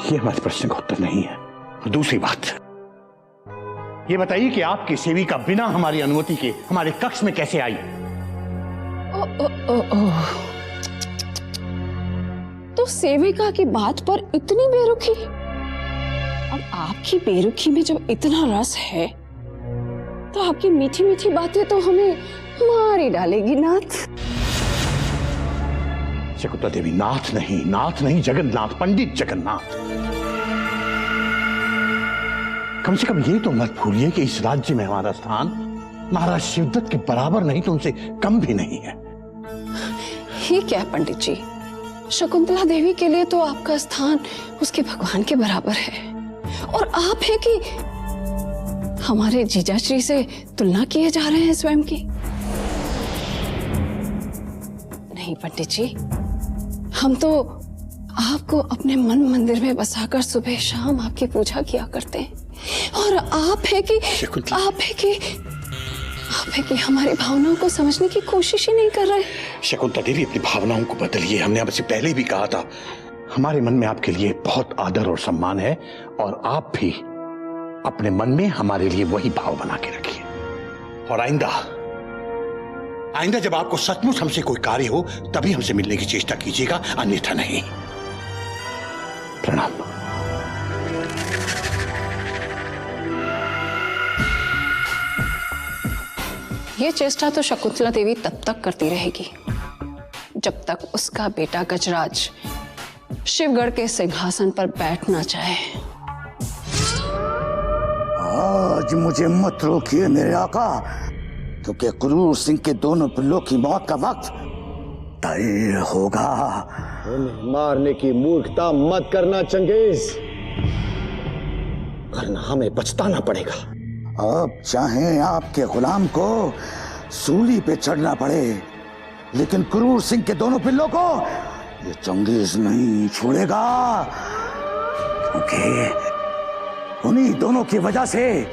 ये हमारे प्रश्न का उत्तर नहीं है। और दूसरी बात, ये बताइए कि आपकी सेविका बिना हमारी अनुमति के हमारे कक्ष में कैसे आई? तो सेविका की बात पर इतनी बेरुखी? अब आपकी बेरुखी में जब इतना रस है आपकी मीठी मीठी बातें तो हमें मार ही डालेगी नाथ। शकुंतला देवी, नाथ नहीं जगन्नाथ, पंडित जगन्नाथ। कम से कम ये तो मत भूलिए कि इस राज्य में हमारा स्थान महाराज शिवदत्त के बराबर नहीं तो उनसे कम भी नहीं है। ये क्या है पंडित जी, शकुंतला देवी के लिए तो आपका स्थान उसके भगवान के बराबर है, और आप है कि हमारे जीजाश्री से तुलना किए जा रहे हैं स्वयं की। नहीं पंडित जी, हम तो आपको अपने मन मंदिर में बसाकर सुबह शाम आपकी पूजा किया करते हैं, और आप है कि हमारी भावनाओं को समझने की कोशिश ही नहीं कर रहे। शकुंतला देवी, अपनी भावनाओं को बदलिए। हमने आपसे पहले भी कहा था, हमारे मन में आपके लिए बहुत आदर और सम्मान है, और आप भी अपने मन में हमारे लिए वही भाव बना के रखिए। और आइंदा जब आपको सचमुच हमसे कोई कार्य हो तभी हमसे मिलने की चेष्टा कीजिएगा, अन्यथा नहीं। प्रणाम। ये चेष्टा तो शकुंतला देवी तब तक करती रहेगी जब तक उसका बेटा गजराज शिवगढ़ के सिंहासन पर बैठना चाहे। आज मुझे मत रोकिए मेरे आका, क्योंकि क्रूर सिंह के दोनों पिल्लों की मौत का वक्त तय होगा। उन्हें मारने की मूर्खता मत करना चंगेज, वरना हमें पछताना पड़ेगा। अब चाहे आपके गुलाम को सूली पे चढ़ना पड़े, लेकिन क्रूर सिंह के दोनों पिल्लों को ये चंगेज नहीं छोड़ेगा, क्योंकि उन्हीं दोनों की वजह से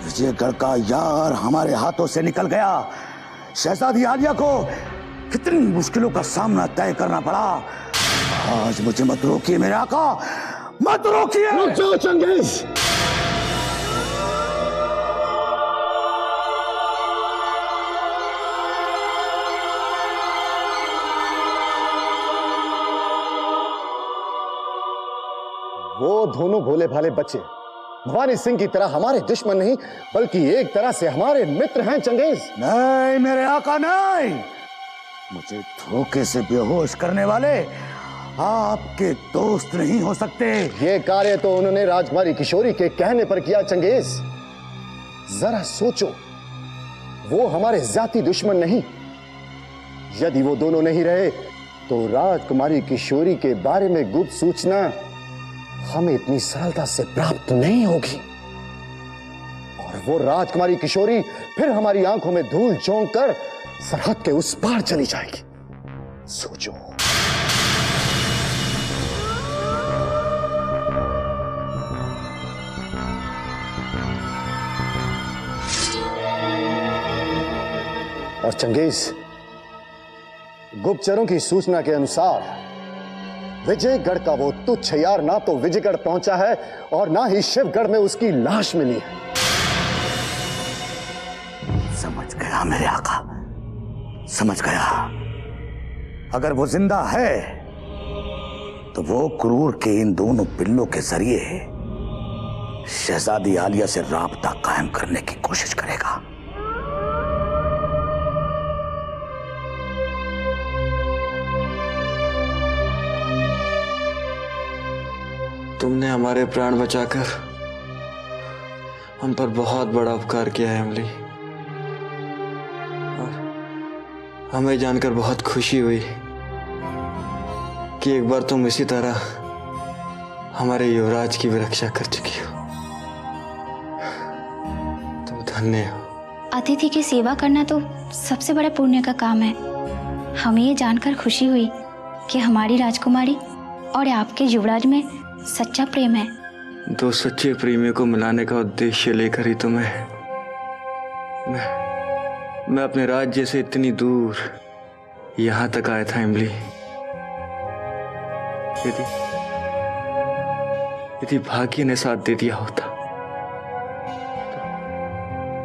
विजयगढ़ का यार हमारे हाथों से निकल गया। शहजादी आलिया को कितनी मुश्किलों का सामना तय करना पड़ा। आज मुझे मत रोकिए मेरे आका, मत रोकिए। रुक जाओ चंगेज। वो दोनों भोले भाले बच्चे भवानी सिंह की तरह हमारे दुश्मन नहीं, बल्कि एक तरह से हमारे मित्र हैं चंगेज। नहीं मेरे आका नहीं, मुझे धोखे से बेहोश करने वाले आपके दोस्त नहीं हो सकते। ये कार्य तो उन्होंने राजकुमारी किशोरी के कहने पर किया चंगेज। जरा सोचो, वो हमारे जाति दुश्मन नहीं। यदि वो दोनों नहीं रहे तो राजकुमारी किशोरी के बारे में गुप्त सूचना हमें इतनी सरलता से प्राप्त नहीं होगी, और वो राजकुमारी किशोरी फिर हमारी आंखों में धूल झोंक कर सरहद के उस पार चली जाएगी। सोचो। और चंगेज, गुप्तचरों की सूचना के अनुसार विजयगढ़ का वो तुच्छ यार ना तो विजयगढ़ पहुंचा है और ना ही शिवगढ़ में उसकी लाश मिली है। समझ गया मेरे आका, समझ गया। अगर वो जिंदा है तो वो क्रूर के इन दोनों पिल्लों के जरिए शहजादी आलिया से राबता कायम करने की कोशिश करेगा। तुमने हमारे प्राण बचाकर हम पर बहुत बड़ा उपकार किया है अमली, और हमें जानकर बहुत खुशी हुई कि एक बार तुम इसी तरह हमारे युवराज की भी रक्षा कर चुकी हो। तुम धन्य हो। अतिथि की सेवा करना तो सबसे बड़ा पुण्य का काम है। हमें ये जानकर खुशी हुई कि हमारी राजकुमारी और आपके युवराज में सच्चा प्रेम है। दो सच्चे प्रेमियों को मिलाने का उद्देश्य लेकर ही तो मैं अपने राज्य से इतनी दूर यहां तक आया था इमली। यदि भाग्य ने साथ दे दिया होता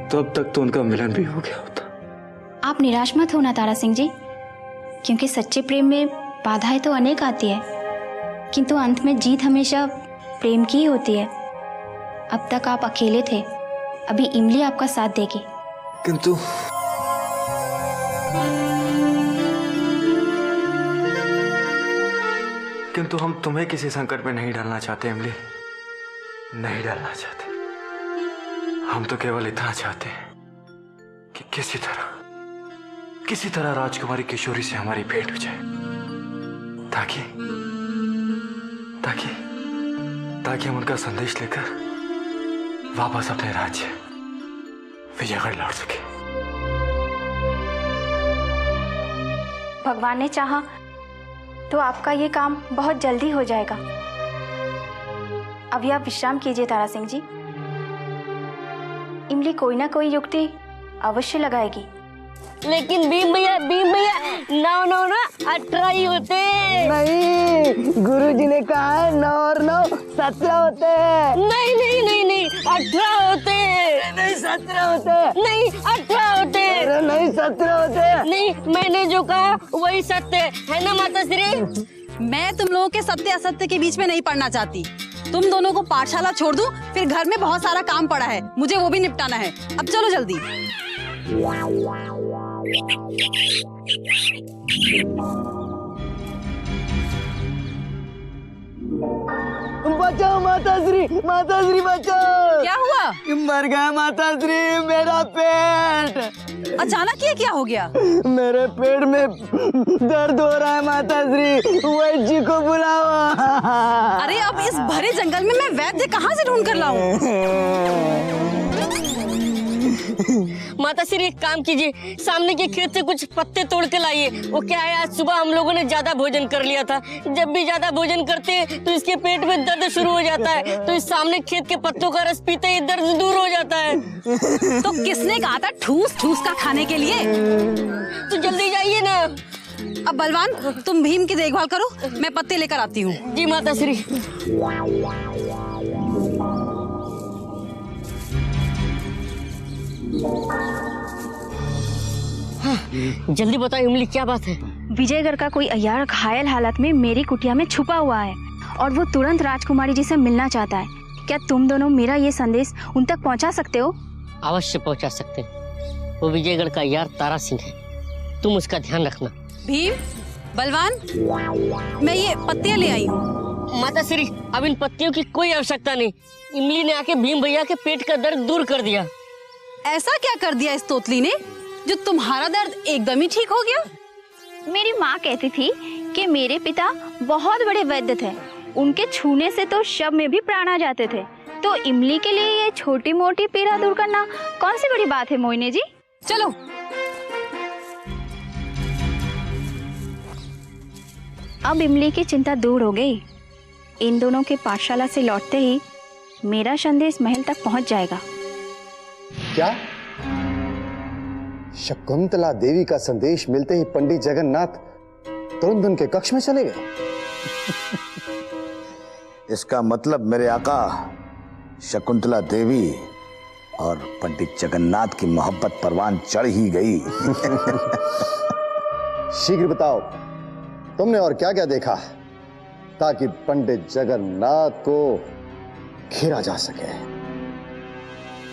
तो अब तक तो उनका मिलन भी हो गया होता। आप निराश मत होना तारा सिंह जी, क्योंकि सच्चे प्रेम में बाधाएं तो अनेक आती है, किंतु अंत में जीत हमेशा प्रेम की ही होती है। अब तक आप अकेले थे, अभी इमली आपका साथ देगी। किंतु हम तुम्हें किसी संकट में नहीं डालना चाहते इमली, नहीं डालना चाहते। हम तो केवल इतना चाहते हैं कि किसी तरह राजकुमारी किशोरी से हमारी भेंट हो जाए, ताकि ताकि ताकि हम उनका संदेश लेकर वापस अपने राज्य विजयगढ़ लौट सके। भगवान ने चाहा तो आपका ये काम बहुत जल्दी हो जाएगा। अभी आप विश्राम कीजिए तारा सिंह जी। इमली कोई ना कोई युक्ति अवश्य लगाएगी। लेकिन भीम भैया 9 ना 18 ही होते। नहीं, गुरुजी ने कहा है 9 और 9 17 होते हैं। नहीं 18 होते हैं। नहीं 17 होते हैं। नहीं 18 होते हैं। अरे नहीं 17 होते हैं। नहीं, मैंने जो कहा वही सत्य है ना माता श्री? मैं तुम लोगों के सत्य असत्य के बीच में नहीं पढ़ना चाहती। तुम दोनों को पाठशाला छोड़ दूं, फिर घर में बहुत सारा काम पड़ा है, मुझे वो भी निपटाना है। अब चलो जल्दी। बचाओ माताश्री, माताश्री बचाओ। क्या हुआ? मर गया माताश्री, मेरा पेट। अचानक ये क्या हो गया? मेरे पेट में दर्द हो रहा है माताश्री, वैद्य जी को बुलाओ। अरे अब इस भरे जंगल में मैं वैद्य कहाँ से ढूंढ कर लाऊं? माता श्री एक काम कीजिए, सामने के खेत से कुछ पत्ते तोड़ के लाइए। वो क्या है, आज सुबह हम लोगों ने ज्यादा भोजन कर लिया था। जब भी ज्यादा भोजन करते हैं तो इसके पेट में दर्द शुरू हो जाता है, तो इस सामने खेत के पत्तों का रस पीते ही दर्द दूर हो जाता है। तो किसने कहा था ठूस ठूस का खाने के लिए? तो जल्दी जाइए ना। अब बलवान तुम भीम की देखभाल करो, मैं पत्ते लेकर आती हूँ। जी माता श्री। हाँ, जल्दी बताओ इमली क्या बात है? विजयगढ़ का कोई अय्यार घायल हालत में मेरी कुटिया में छुपा हुआ है और वो तुरंत राजकुमारी जी से मिलना चाहता है। क्या तुम दोनों मेरा ये संदेश उन तक पहुंचा सकते हो? अवश्य पहुंचा सकते हैं। वो विजयगढ़ का अय्यार तारा सिंह है, तुम उसका ध्यान रखना। भीम, बलवान, मैं ये पत्तियां ले आई हूँ। माता श्री अब इन पत्तियों की कोई आवश्यकता नहीं, इमली ने आके भीम भैया के पेट का दर्द दूर कर दिया। ऐसा क्या कर दिया इस तोतली ने जो तुम्हारा दर्द एकदम ही ठीक हो गया? मेरी माँ कहती थी कि मेरे पिता बहुत बड़े वैद्य थे, उनके छूने से तो शव में भी प्राण आ जाते थे। तो इमली के लिए ये छोटी मोटी पीड़ा दूर करना कौन सी बड़ी बात है मोहिनी जी? चलो। अब इमली की चिंता दूर हो गई। इन दोनों के पाठशाला से लौटते ही मेरा संदेश महल तक पहुंच जाएगा। क्या? शकुंतला देवी का संदेश मिलते ही पंडित जगन्नाथ तुरंत उनके कक्ष में चले गए। इसका मतलब मेरे आका शकुंतला देवी और पंडित जगन्नाथ की मोहब्बत परवान चढ़ ही गई। शीघ्र बताओ तुमने और क्या क्या देखा ताकि पंडित जगन्नाथ को घेरा जा सके।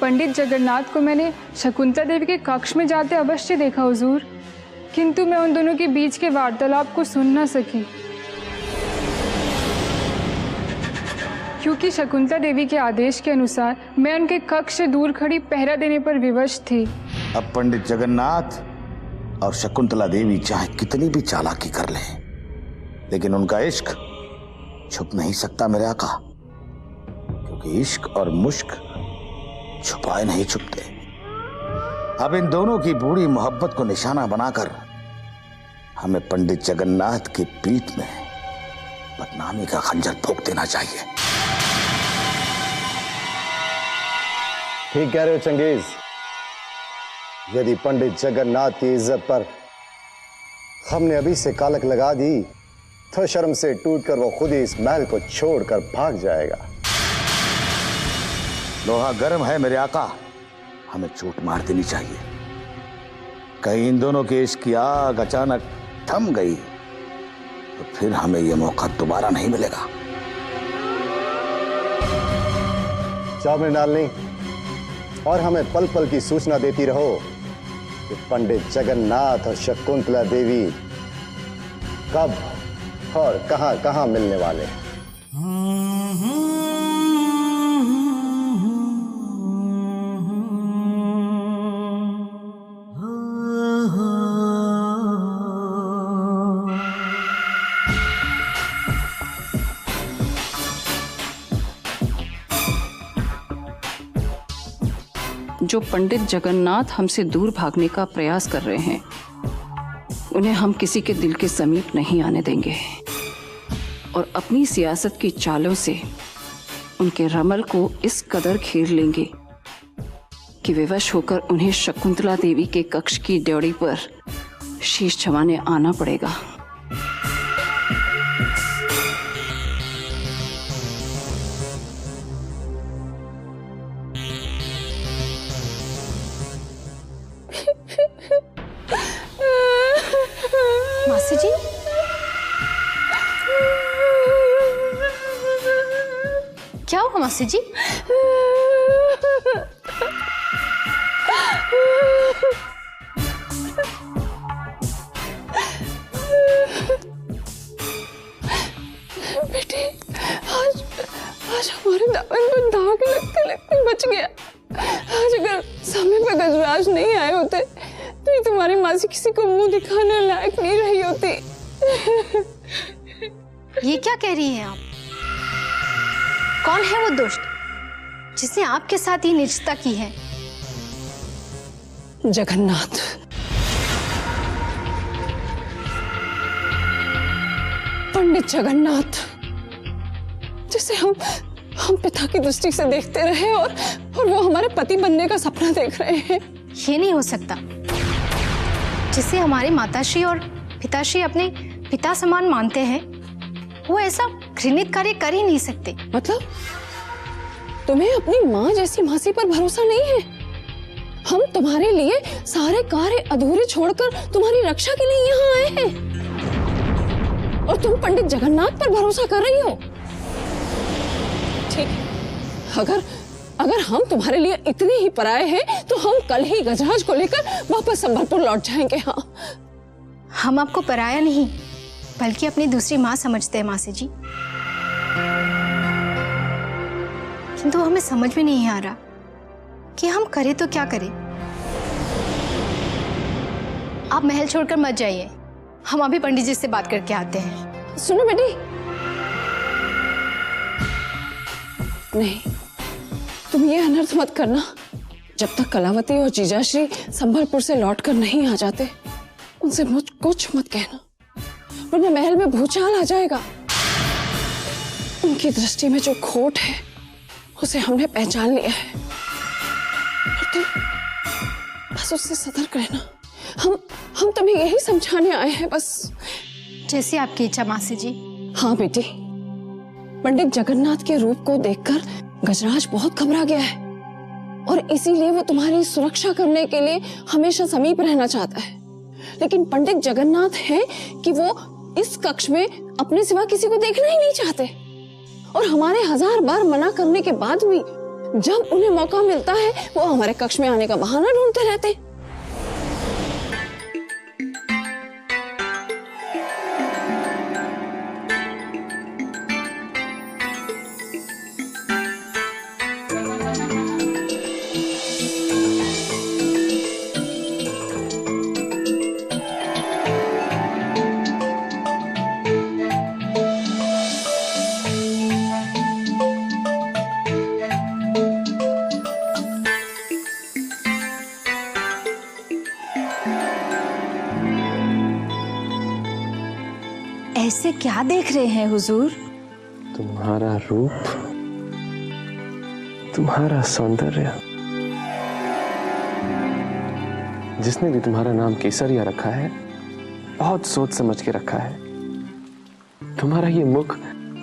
पंडित जगन्नाथ को मैंने शकुंतला देवी के कक्ष में जाते अवश्य देखा हुजूर, किंतु मैं उन दोनों के बीच के वार्तालाप को सुन न सकी, क्योंकि शकुंतला देवी के आदेश के अनुसार मैं उनके कक्ष से दूर खड़ी पहरा देने पर विवश थी। अब पंडित जगन्नाथ और शकुंतला देवी चाहे कितनी भी चालाकी कर लें, लेकिन उनका इश्क छुप नहीं सकता मेरे आका, क्योंकि इश्क और मुश्क छुपाए नहीं छुपते। अब इन दोनों की बूढ़ी मोहब्बत को निशाना बनाकर हमें पंडित जगन्नाथ की पीठ में बदनामी का खंजर ठोक देना चाहिए। ठीक कह रहे हो चंगेज। यदि पंडित जगन्नाथ की इज्जत पर हमने अभी से कालक लगा दी तो शर्म से टूटकर वो खुद ही इस महल को छोड़कर भाग जाएगा। लोहा गर्म है मेरे आका, हमें चोट मार देनी चाहिए। कहीं इन दोनों के इश्क की आग अचानक थम गई तो फिर हमें यह मौका दोबारा नहीं मिलेगा। जाओ मृणालिनी, और हमें पल पल की सूचना देती रहो कि पंडित जगन्नाथ और शकुंतला देवी कब और कहां कहां मिलने वाले हैं। जो पंडित जगन्नाथ हमसे दूर भागने का प्रयास कर रहे हैं, उन्हें हम किसी के दिल के समीप नहीं आने देंगे और अपनी सियासत की चालों से उनके रमल को इस कदर घेर लेंगे कि विवश होकर उन्हें शकुंतला देवी के कक्ष की ड्योढ़ी पर शीश झुकाने आना पड़ेगा। मासी जी, क्या हुआ मासी जी? बेटे, आज हमारे दामन पर दाग लगते लगते बच गया। आज अगर समय पर गजराज नहीं आए होते तो ये तुम्हारी मासी किसी को मुंह दिखाने लायक नहीं रही होती। ये क्या कह रही हैं आप? कौन है वो दुष्ट जिसने आपके साथ ये नीचता की है? जगन्नाथ। पंडित जगन्नाथ, जिसे हम पिता की दृष्टि से देखते रहे और वो हमारे पति बनने का सपना देख रहे हैं। ये नहीं हो सकता। जिसे हमारे माताश्री और पिताश्री अपने पिता समान मानते हैं, वो ऐसा घृणित कार्य कर ही नहीं सकते। मतलब तुम्हें अपनी माँ जैसी मासी पर भरोसा नहीं है? हम तुम्हारे लिए सारे कार्य अधूरे छोड़कर तुम्हारी रक्षा के लिए यहाँ आए हैं और तुम पंडित जगन्नाथ पर भरोसा कर रही हो। ठीक है, अगर हम तुम्हारे लिए इतने ही पराये हैं तो हम कल ही गजराज को लेकर वापस संबलपुर लौट जाएंगे। हाँ, हम आपको पराया नहीं बल्कि अपनी दूसरी माँ समझते हैं मासी जी। किंतु हमें समझ में नहीं आ रहा कि हम करें तो क्या करें। आप महल छोड़कर मत जाइए, हम अभी पंडित जी से बात करके आते हैं। सुनो बेटी, नहीं, तुम ये अनर्थ मत करना। जब तक कलावती और जीजाश्री संबलपुर से लौटकर नहीं आ जाते, उनसे मुझ कुछ मत कहना, वरना महल में भूचाल आ जाएगा। उनकी दृष्टि में जो खोट है उसे हमने पहचान लिया है और तुम बस उससे सतर्क रहना। हम तुम्हें यही समझाने आए हैं बस। जैसी आपकी इच्छा मासी जी। हाँ बेटी, पंडित जगन्नाथ के रूप को देखकर गजराज बहुत घबरा गया है और इसीलिए वो तुम्हारी सुरक्षा करने के लिए हमेशा समीप रहना चाहता है। लेकिन पंडित जगन्नाथ है कि वो इस कक्ष में अपने सिवा किसी को देखना ही नहीं चाहते और हमारे 1000 बार मना करने के बाद भी जब उन्हें मौका मिलता है वो हमारे कक्ष में आने का बहाना ढूंढते रहते हैं। ऐसे क्या देख रहे हैं हुजूर? तुम्हारा रूप, तुम्हारा सौंदर्य। जिसने भी तुम्हारा नाम केसरिया रखा है, बहुत सोच समझ के रखा है। तुम्हारा ये मुख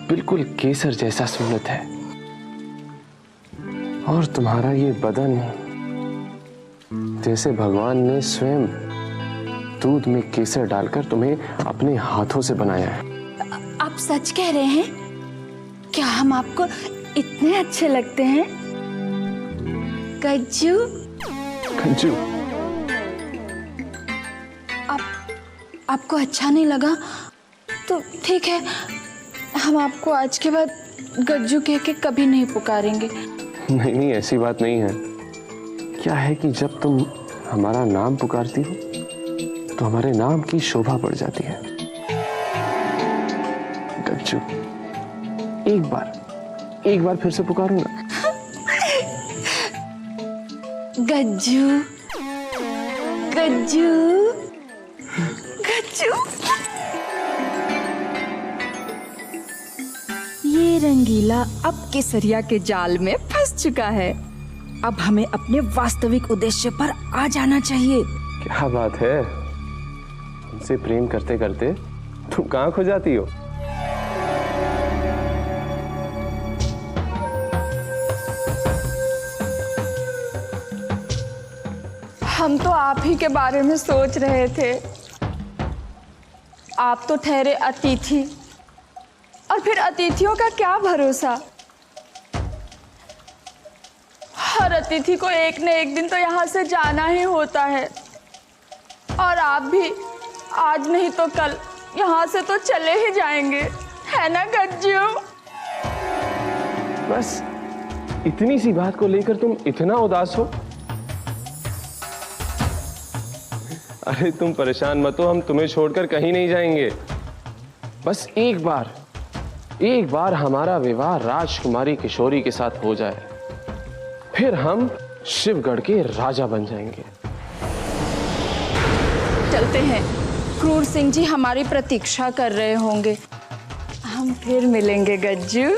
बिल्कुल केसर जैसा सुन्नत है और तुम्हारा ये बदन जैसे भगवान ने स्वयं दूध में केसर डालकर तुम्हें अपने हाथों से बनाया है। आप सच कह रहे हैं? क्या हम आपको इतने अच्छे लगते हैं? गज्जू। गज्जू, आपको अच्छा नहीं लगा तो ठीक है, हम आपको आज के बाद गज्जू कह के कभी नहीं पुकारेंगे। नहीं नहीं, ऐसी बात नहीं है। क्या है कि जब तुम हमारा नाम पुकारती हो तो हमारे नाम की शोभा बढ़ जाती है। गज्जू, एक बार फिर से पुकारूं ना? गज्जू गज्जू गज्जू। ये रंगीला अब केसरिया के जाल में फंस चुका है। अब हमें अपने वास्तविक उद्देश्य पर आ जाना चाहिए। क्या बात है, तुमसे प्रेम करते करते तुम कहाँ खो जाती हो? हम तो आप ही के बारे में सोच रहे थे। आप तो ठहरे अतिथि, और फिर अतिथियों का क्या भरोसा। हर अतिथि को एक न एक दिन तो यहाँ से जाना ही होता है, और आप भी आज नहीं तो कल यहाँ से तो चले ही जाएंगे, है ना गज्जू? बस इतनी सी बात को लेकर तुम इतना उदास हो? अरे तुम परेशान मत हो, हम तुम्हें छोड़कर कहीं नहीं जाएंगे। बस एक बार हमारा विवाह राजकुमारी किशोरी के साथ हो जाए, फिर हम शिवगढ़ के राजा बन जाएंगे। चलते हैं, क्रूर सिंह जी हमारी प्रतीक्षा कर रहे होंगे। हम फिर मिलेंगे गज्जू।